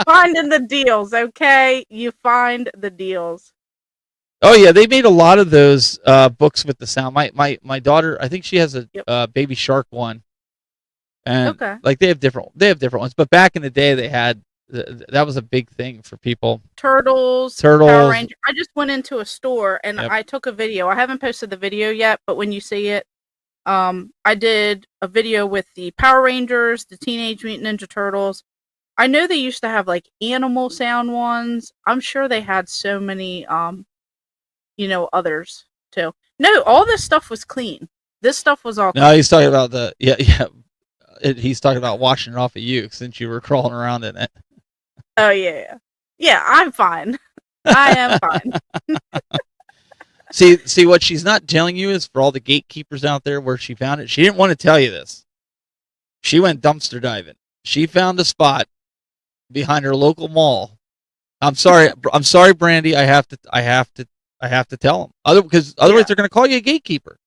Finding the deals, okay? You find the deals. Oh yeah, they made a lot of those books with the sound. My daughter, I think she has a Baby Shark one, and they have different ones. But back in the day, they had that was a big thing for people. Turtles. Power Rangers. I just went into a store and I took a video. I haven't posted the video yet, but when you see it, I did a video with the Power Rangers, the Teenage Mutant Ninja Turtles. I know they used to have animal sound ones. I'm sure they had so many others too. No, all this stuff was clean. This stuff was all clean. No, he's talking about he's talking about washing it off of you since you were crawling around in it. Oh yeah. Yeah, I'm fine. I am fine. See what she's not telling you is for all the gatekeepers out there where she found it. She didn't want to tell you this. She went dumpster diving. She found a spot behind her local mall. I'm sorry, Brandy. I have to tell them. Because otherwise they're going to call you a gatekeeper.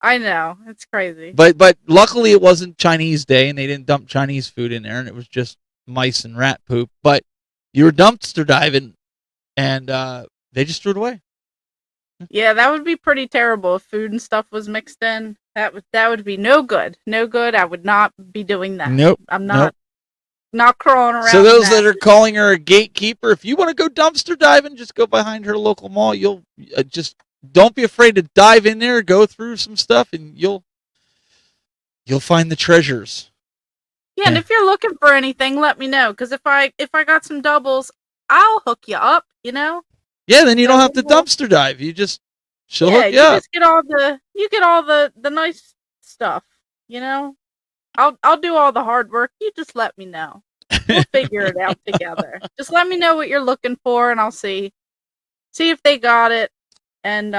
I know, it's crazy. But luckily it wasn't Chinese day, and they didn't dump Chinese food in there, and it was just mice and rat poop. But you were dumpster diving, and they just threw it away. Yeah, that would be pretty terrible if food and stuff was mixed in. That would be no good. No good. I would not be doing that. Nope. I'm not crawling around. So those that are calling her a gatekeeper, if you want to go dumpster diving, just go behind her local mall. You'll just don't be afraid to dive in there, go through some stuff, and you'll find the treasures. Yeah, and if you're looking for anything, let me know. Because if I got some doubles, I'll hook you up. You know. Yeah, then you don't have to dumpster dive. She'll hook you up. Just get all the nice stuff. You know. I'll do all the hard work. You just let me know. We'll figure it out together. Just let me know what you're looking for, and I'll see if they got it. And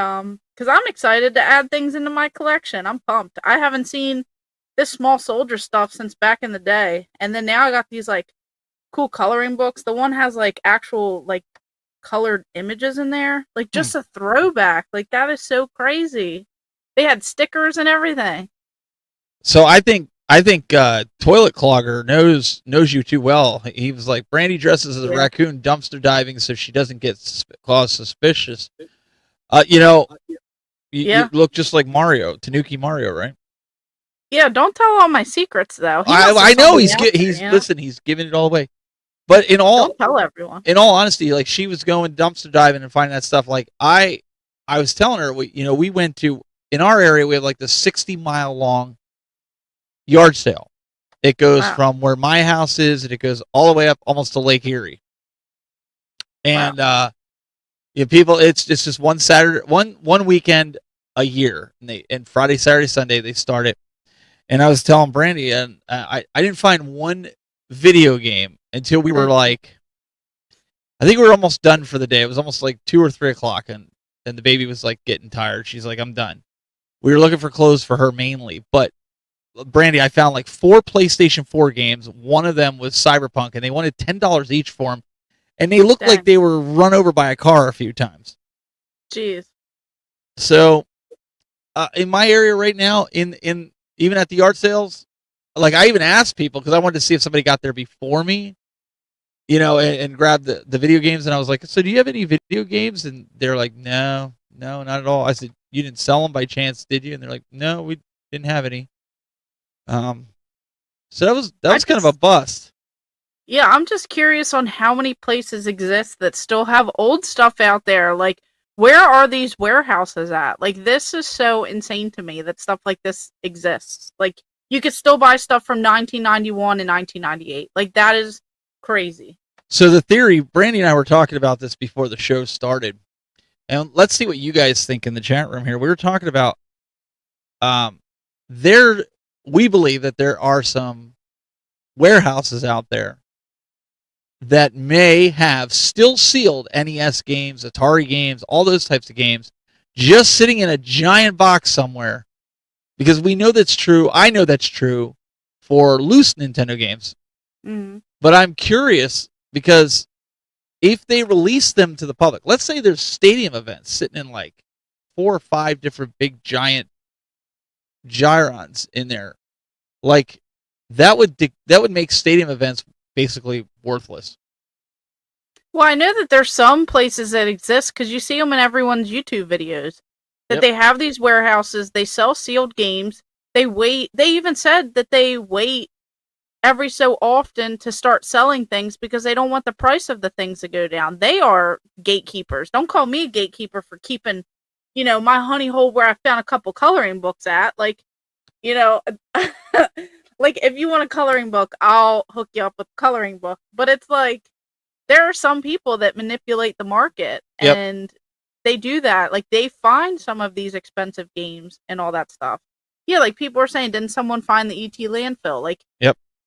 because I'm excited to add things into my collection. I'm pumped. I haven't seen this small soldier stuff since back in the day, and then now I got these like cool coloring books. The one has like actual like colored images in there, like just a throwback. Like that is so crazy. They had stickers and everything. So I think Toilet Clogger knows you too well. He was like, Brandy dresses as a raccoon dumpster diving so she doesn't get caused suspicious. You look just like Mario, Tanuki Mario, right? Yeah, don't tell all my secrets though. I know he's giving it all away. But don't tell everyone. In all honesty, like she was going dumpster diving and finding that stuff. Like I was telling her, we went to, in our area we have like the 60-mile long yard sale. It goes from where my house is, and it goes all the way up almost to Lake Erie. And people, it's just one Saturday, one weekend a year, and Friday, Saturday, Sunday they start it. And I was telling Brandy, and I didn't find one video game until we were like, I think we were almost done for the day. It was almost like 2 or 3 o'clock, and the baby was like getting tired. She's like, I'm done. We were looking for clothes for her mainly, but Brandy, I found like 4 PlayStation 4 games. One of them was Cyberpunk, and they wanted $10 each for them, and they looked like they were run over by a car a few times. Jeez. So, in my area right now, in even at the yard sales, like I even asked people because I wanted to see if somebody got there before me, and grabbed the video games, and I was like, so do you have any video games? And they're like, no, not at all. I said, you didn't sell them by chance, did you? And they're like, no, we didn't have any. So that was kind of a bust. Yeah, I'm just curious on how many places exist that still have old stuff out there. Like, where are these warehouses at? Like, this is so insane to me that stuff like this exists. Like, you could still buy stuff from 1991 and 1998. Like, that is crazy. So the theory, Brandy and I were talking about this before the show started, and let's see what you guys think in the chat room here. We were talking about, we believe that there are some warehouses out there that may have still sealed NES games, Atari games, all those types of games, just sitting in a giant box somewhere. Because we know that's true. I know that's true for loose Nintendo games. Mm-hmm. But I'm curious because if they release them to the public, let's say there's stadium events sitting in like 4 or 5 different big giant gyrons in there. Like that would make stadium events basically worthless. Well, I know that there's some places that exist because you see them in everyone's YouTube videos that they have these warehouses. They sell sealed games. They even said that they wait every so often to start selling things because they don't want the price of the things to go down. They are gatekeepers. Don't call me a gatekeeper for keeping, my honey hole where I found a couple coloring books at. Like, like if you want a coloring book, I'll hook you up with a coloring book. But it's like there are some people that manipulate the market and they do that. Like they find some of these expensive games and all that stuff. Yeah, like people are saying, didn't someone find the ET landfill? Like,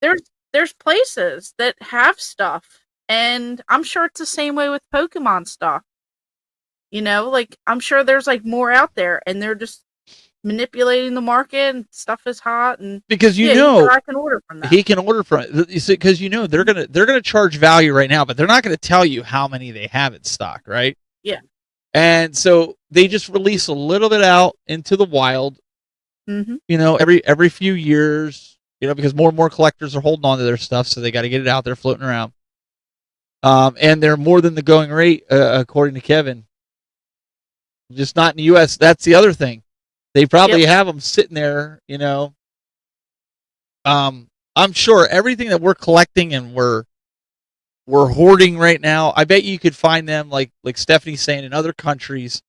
there's places that have stuff, and I'm sure it's the same way with Pokemon stuff. Like I'm sure there's like more out there, and they're just manipulating the market and stuff is hot and Because yeah, he said I can order from that. he can order from it. You see, because they're gonna charge value right now, but they're not gonna tell you how many they have in stock, right? Yeah. And so they just release a little bit out into the wild, every few years, because more and more collectors are holding on to their stuff, so they got to get it out there floating around. And they're more than the going rate, according to Kevin. Just not in the U.S. That's the other thing. They probably have them sitting there, I'm sure everything that we're collecting and we're hoarding right now, I bet you could find them, like Stephanie's saying, in other countries,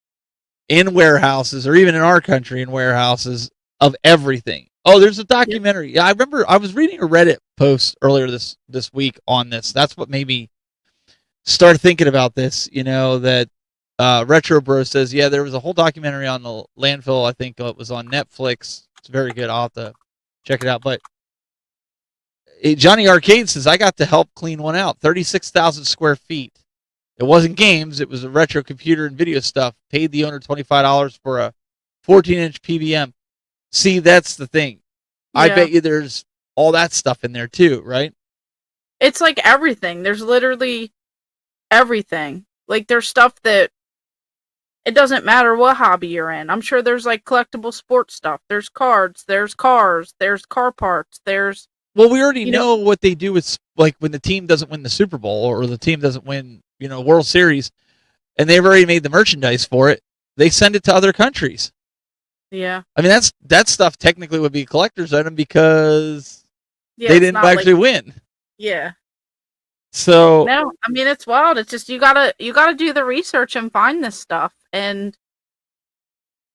in warehouses, or even in our country in warehouses of everything. Oh, there's a documentary. Yeah, I remember I was reading a Reddit post earlier this week on this. That's what made me start thinking about this, that Retro Bro says, yeah, there was a whole documentary on the landfill. I think it was on Netflix. It's very good. I'll have to check it out. But Johnny Arcade says, I got to help clean one out. 36,000 square feet. It wasn't games. It was a retro computer and video stuff. Paid the owner $25 for a 14-inch PBM. See, that's the thing. Yeah. I bet you there's all that stuff in there too, right? It's like everything. There's literally everything. Like there's stuff that it doesn't matter what hobby you're in. I'm sure there's like collectible sports stuff. There's cards, there's cars, there's car parts, there's... Well, we already know what they do with, like, when the team doesn't win the Super Bowl or the team doesn't win, World Series, and they've already made the merchandise for it. They send it to other countries. Yeah. I mean, that stuff technically would be a collector's item because they didn't actually win. Yeah. So no, I mean, it's wild. It's just you gotta do the research and find this stuff, and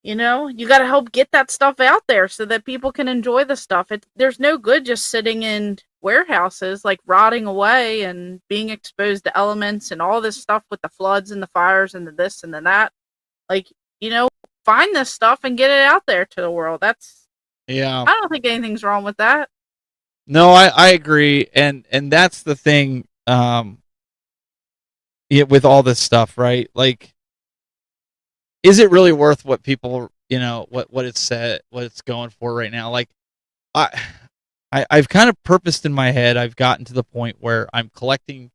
you gotta help get that stuff out there so that people can enjoy the stuff. There's no good just sitting in warehouses like rotting away and being exposed to elements and all this stuff with the floods and the fires and the this and the that. Like, find this stuff and get it out there to the world. I don't think anything's wrong with that. No, I agree, and that's the thing. With all this stuff, right? Like, is it really worth what people, what it's going for right now? Like, I've kind of purposed in my head. I've gotten to the point where I'm collecting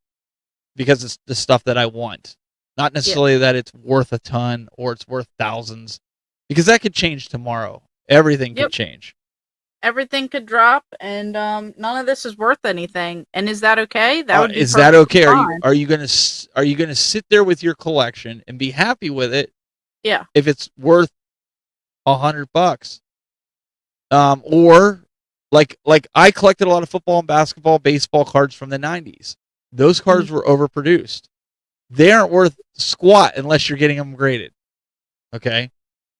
because it's the stuff that I want, not necessarily that it's worth a ton or it's worth thousands, because that could change tomorrow. Everything could change. Everything could drop, and none of this is worth anything. And is that okay? That would be is that okay? Are you gonna sit there with your collection and be happy with it? Yeah. If it's worth $100, or like I collected a lot of football and basketball, baseball cards from the '90s. Those cards were overproduced. They aren't worth squat unless you're getting them graded. Okay.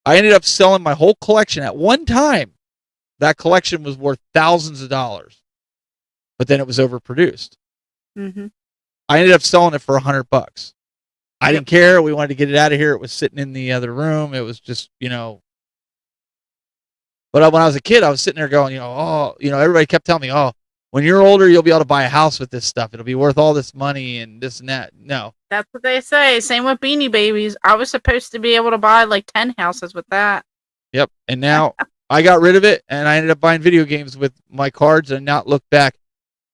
I ended up selling my whole collection at one time. That collection was worth thousands of dollars, but then it was overproduced. Mm-hmm. I ended up selling it for $100. I didn't care. We wanted to get it out of here. It was sitting in the other room. It was just, But when I was a kid, I was sitting there going, everybody kept telling me, oh, when you're older, you'll be able to buy a house with this stuff. It'll be worth all this money and this and that. No. That's what they say. Same with Beanie Babies. I was supposed to be able to buy like 10 houses with that. Yep. And now I got rid of it, and I ended up buying video games with my cards and not look back.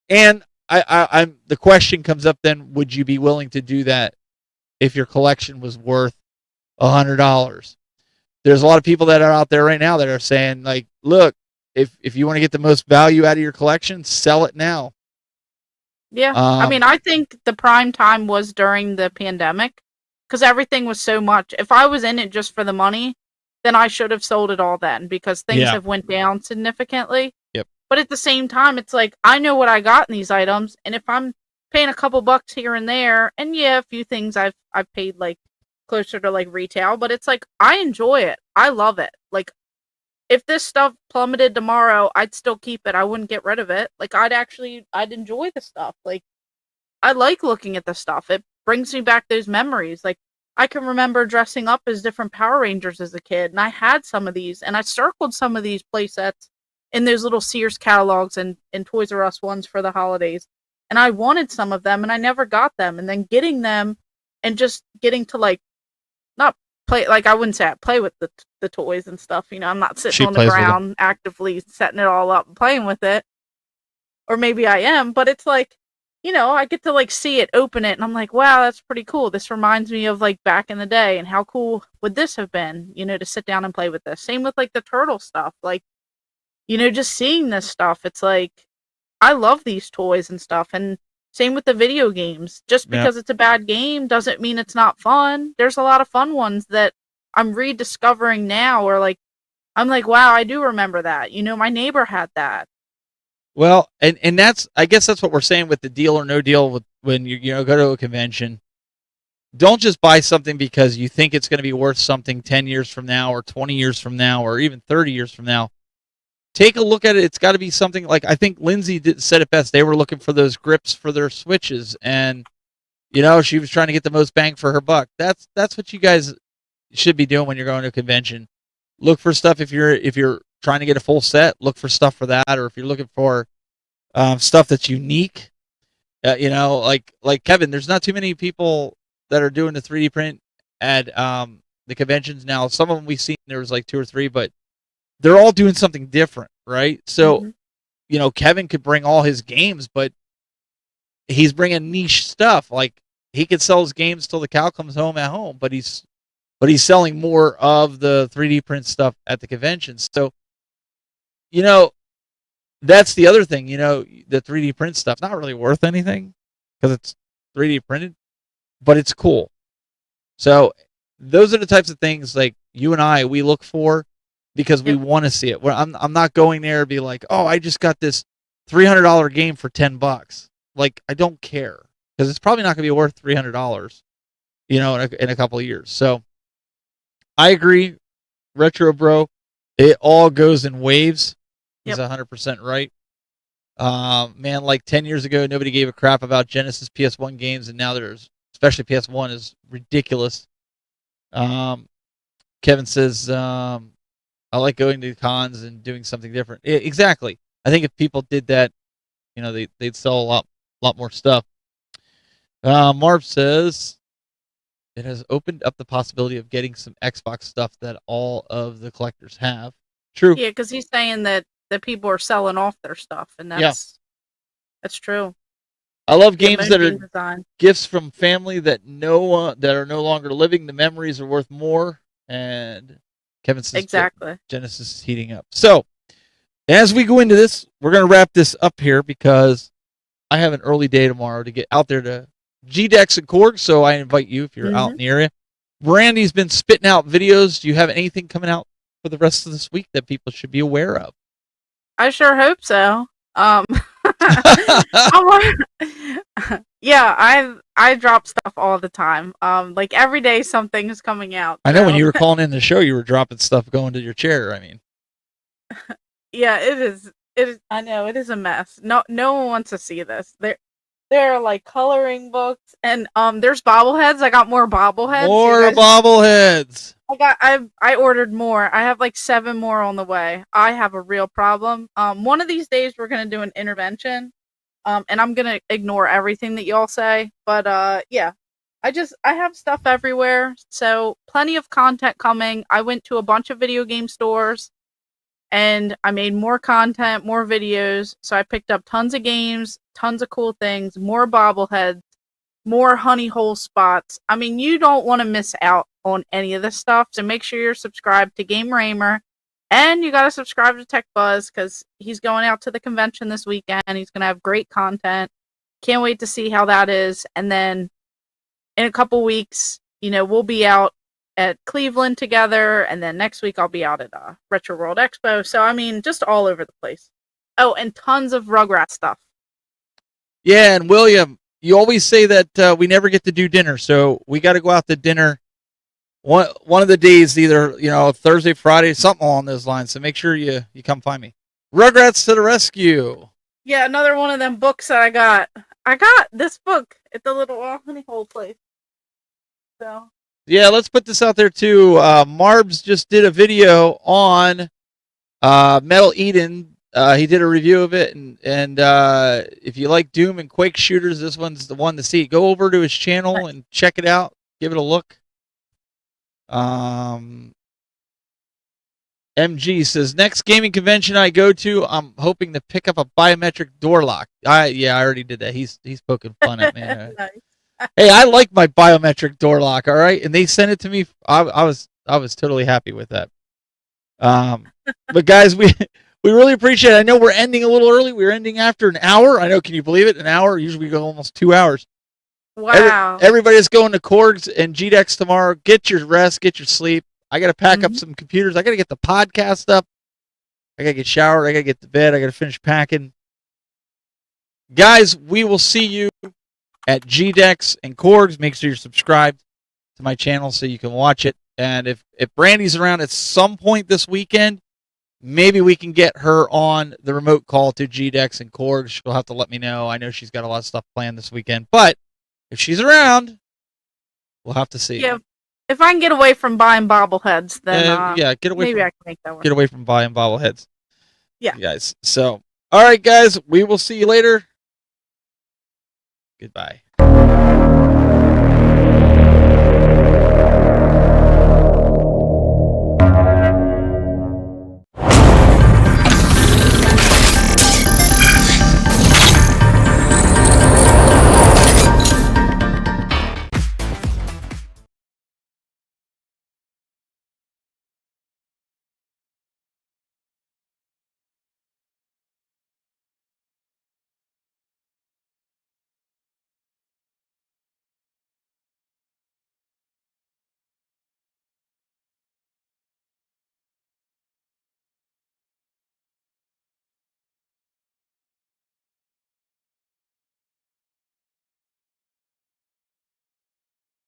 And I'm the question comes up then, would you be willing to do that if your collection was worth $100? There's a lot of people that are out there right now that are saying, like, look, if you want to get the most value out of your collection, sell it now. Yeah. I mean, I think the prime time was during the pandemic because everything was so much. If I was in it just for the money, then I should have sold it all then because things have went down significantly. Yep. But at the same time, it's like, I know what I got in these items. And if I'm paying a couple bucks here and there, and a few things I've paid like closer to like retail, but it's like, I enjoy it. I love it. Like, if this stuff plummeted tomorrow, I'd still keep it. I wouldn't get rid of it. Like, I'd enjoy the stuff. Like, I like looking at the stuff. It brings me back those memories. Like, I can remember dressing up as different Power Rangers as a kid, and I had some of these, and I circled some of these play sets in those little Sears catalogs and Toys R Us ones for the holidays. And I wanted some of them, and I never got them. And then getting them and just getting to, like, not play. Like, I wouldn't say I play with the toys and stuff. You know, I'm not sitting She on the plays with them. ground actively setting it all up and playing with it. Or maybe I am, but it's like, you know, I get to like see it, open it, and I'm like, wow, that's pretty cool. This reminds me of like back in the day, and how cool would this have been, you know, to sit down and play with this. Same with like the turtle stuff. Like, you know, just seeing this stuff, it's like, I love these toys and stuff. And same with the video games. Just because it's a bad game doesn't mean it's not fun. There's a lot of fun ones that I'm rediscovering now, or like, I'm like, wow, I do remember that. You know, my neighbor had that. Well, and that's, I guess that's what we're saying with the deal or no deal with when you know go to a convention. Don't just buy something because you think it's going to be worth something 10 years from now or 20 years from now or even 30 years from now. Take a look at it. It's got to be something like, I think Lindsay said it best. They were looking for those grips for their Switches, and you know, she was trying to get the most bang for her buck. That's what you guys should be doing when you're going to a convention. Look for stuff if you're trying to get a full set. Look for stuff for that, or if you're looking for stuff that's unique. You know, like Kevin, there's not too many people that are doing the 3D print at the conventions now. Some of them we've seen, there was like 2 or 3, but they're all doing something different, right? So, you know, Kevin could bring all his games, but he's bringing niche stuff. Like, he could sell his games till the cow comes home at home, but he's selling more of the 3D print stuff at the conventions. So, you know, that's the other thing. You know, the 3D print stuff not really worth anything because it's 3D printed, but it's cool. So those are the types of things like you and we look for because we want to see it. Where I'm not going there and be like, oh, I just got this $300 game for $10. Like, I don't care because it's probably not going to be worth $300, you know, in a couple of years. So I agree, Retro Bro. It all goes in waves. He's 100% right. Man, like 10 years ago, nobody gave a crap about Genesis PS1 games, and now there's, especially PS1, is ridiculous. Kevin says, I like going to cons and doing something different. Yeah, exactly. I think if people did that, you know, they'd sell a lot more stuff. Marv says, it has opened up the possibility of getting some Xbox stuff that all of the collectors have. True. Yeah, because he's saying that people are selling off their stuff, and that's true. I love games that are gifts from family that that are no longer living. The memories are worth more. And Kevin says exactly. Genesis is heating up. So as we go into this, we're going to wrap this up here because I have an early day tomorrow to get out there to GDEX and Korg. So I invite you if you're out in the area. Brandy's been spitting out videos. Do you have anything coming out for the rest of this week that people should be aware of? I sure hope so. I drop stuff all the time. Like every day something is coming out. I know when you were calling in the show, you were dropping stuff going to your chair. I mean, yeah, it is. I know it is a mess. No one wants to see this. There are like coloring books, and there's bobbleheads. I got more bobbleheads. More bobbleheads. I ordered more. I have like 7 more on the way. I have a real problem. One of these days we're gonna do an intervention. And I'm gonna ignore everything that y'all say. But yeah. I have stuff everywhere. So plenty of content coming. I went to a bunch of video game stores and I made more content, more videos. So I picked up tons of games, tons of cool things, more bobbleheads, more honey hole spots. I mean, you don't want to miss out on any of this stuff. So make sure you're subscribed to Game Raymer. And you got to subscribe to Tech Buzz because he's going out to the convention this weekend. He's going to have great content. Can't wait to see how that is. And then in a couple weeks, you know, we'll be out at Cleveland together. And then next week I'll be out at Retro World Expo. So, I mean, just all over the place. Oh, and tons of Rugrats stuff. Yeah, and William, you always say that we never get to do dinner. So we got to go out to dinner. One of the days, either, you know, Thursday, Friday, something along those lines. So make sure you come find me. Rugrats to the rescue. Yeah, another one of them books that I got. I got this book at the little honey hole place. So yeah, let's put this out there too. Marbs just did a video on Metal Eden. He did a review of it, and if you like Doom and Quake shooters, this one's the one to see. Go over to his channel and check it out. Give it a look. MG says, next gaming convention I go to, I'm hoping to pick up a biometric door lock. I already did that. He's poking fun at me. Nice. Hey, I like my biometric door lock, all right? And they sent it to me. I was totally happy with that. But guys, we really appreciate it. I know we're ending a little early. We're ending after an hour. I know, can you believe it? An hour? Usually we go almost 2 hours. Wow. Everybody's going to Korgs and GDEX tomorrow. Get your rest, get your sleep. I got to pack up some computers. I got to get the podcast up. I got to get showered. I got to get to bed. I got to finish packing. Guys, we will see you at GDEX and Korgs. Make sure you're subscribed to my channel so you can watch it. And if Brandy's around at some point this weekend, maybe we can get her on the remote call to GDEX and Korgs. She'll have to let me know. I know she's got a lot of stuff planned this weekend. But if she's around, we'll have to see. Yeah. If I can get away from buying bobbleheads, then get away. Maybe from, I can make that work. Get away from buying bobbleheads. Yeah, guys. So, all right, guys. We will see you later. Goodbye.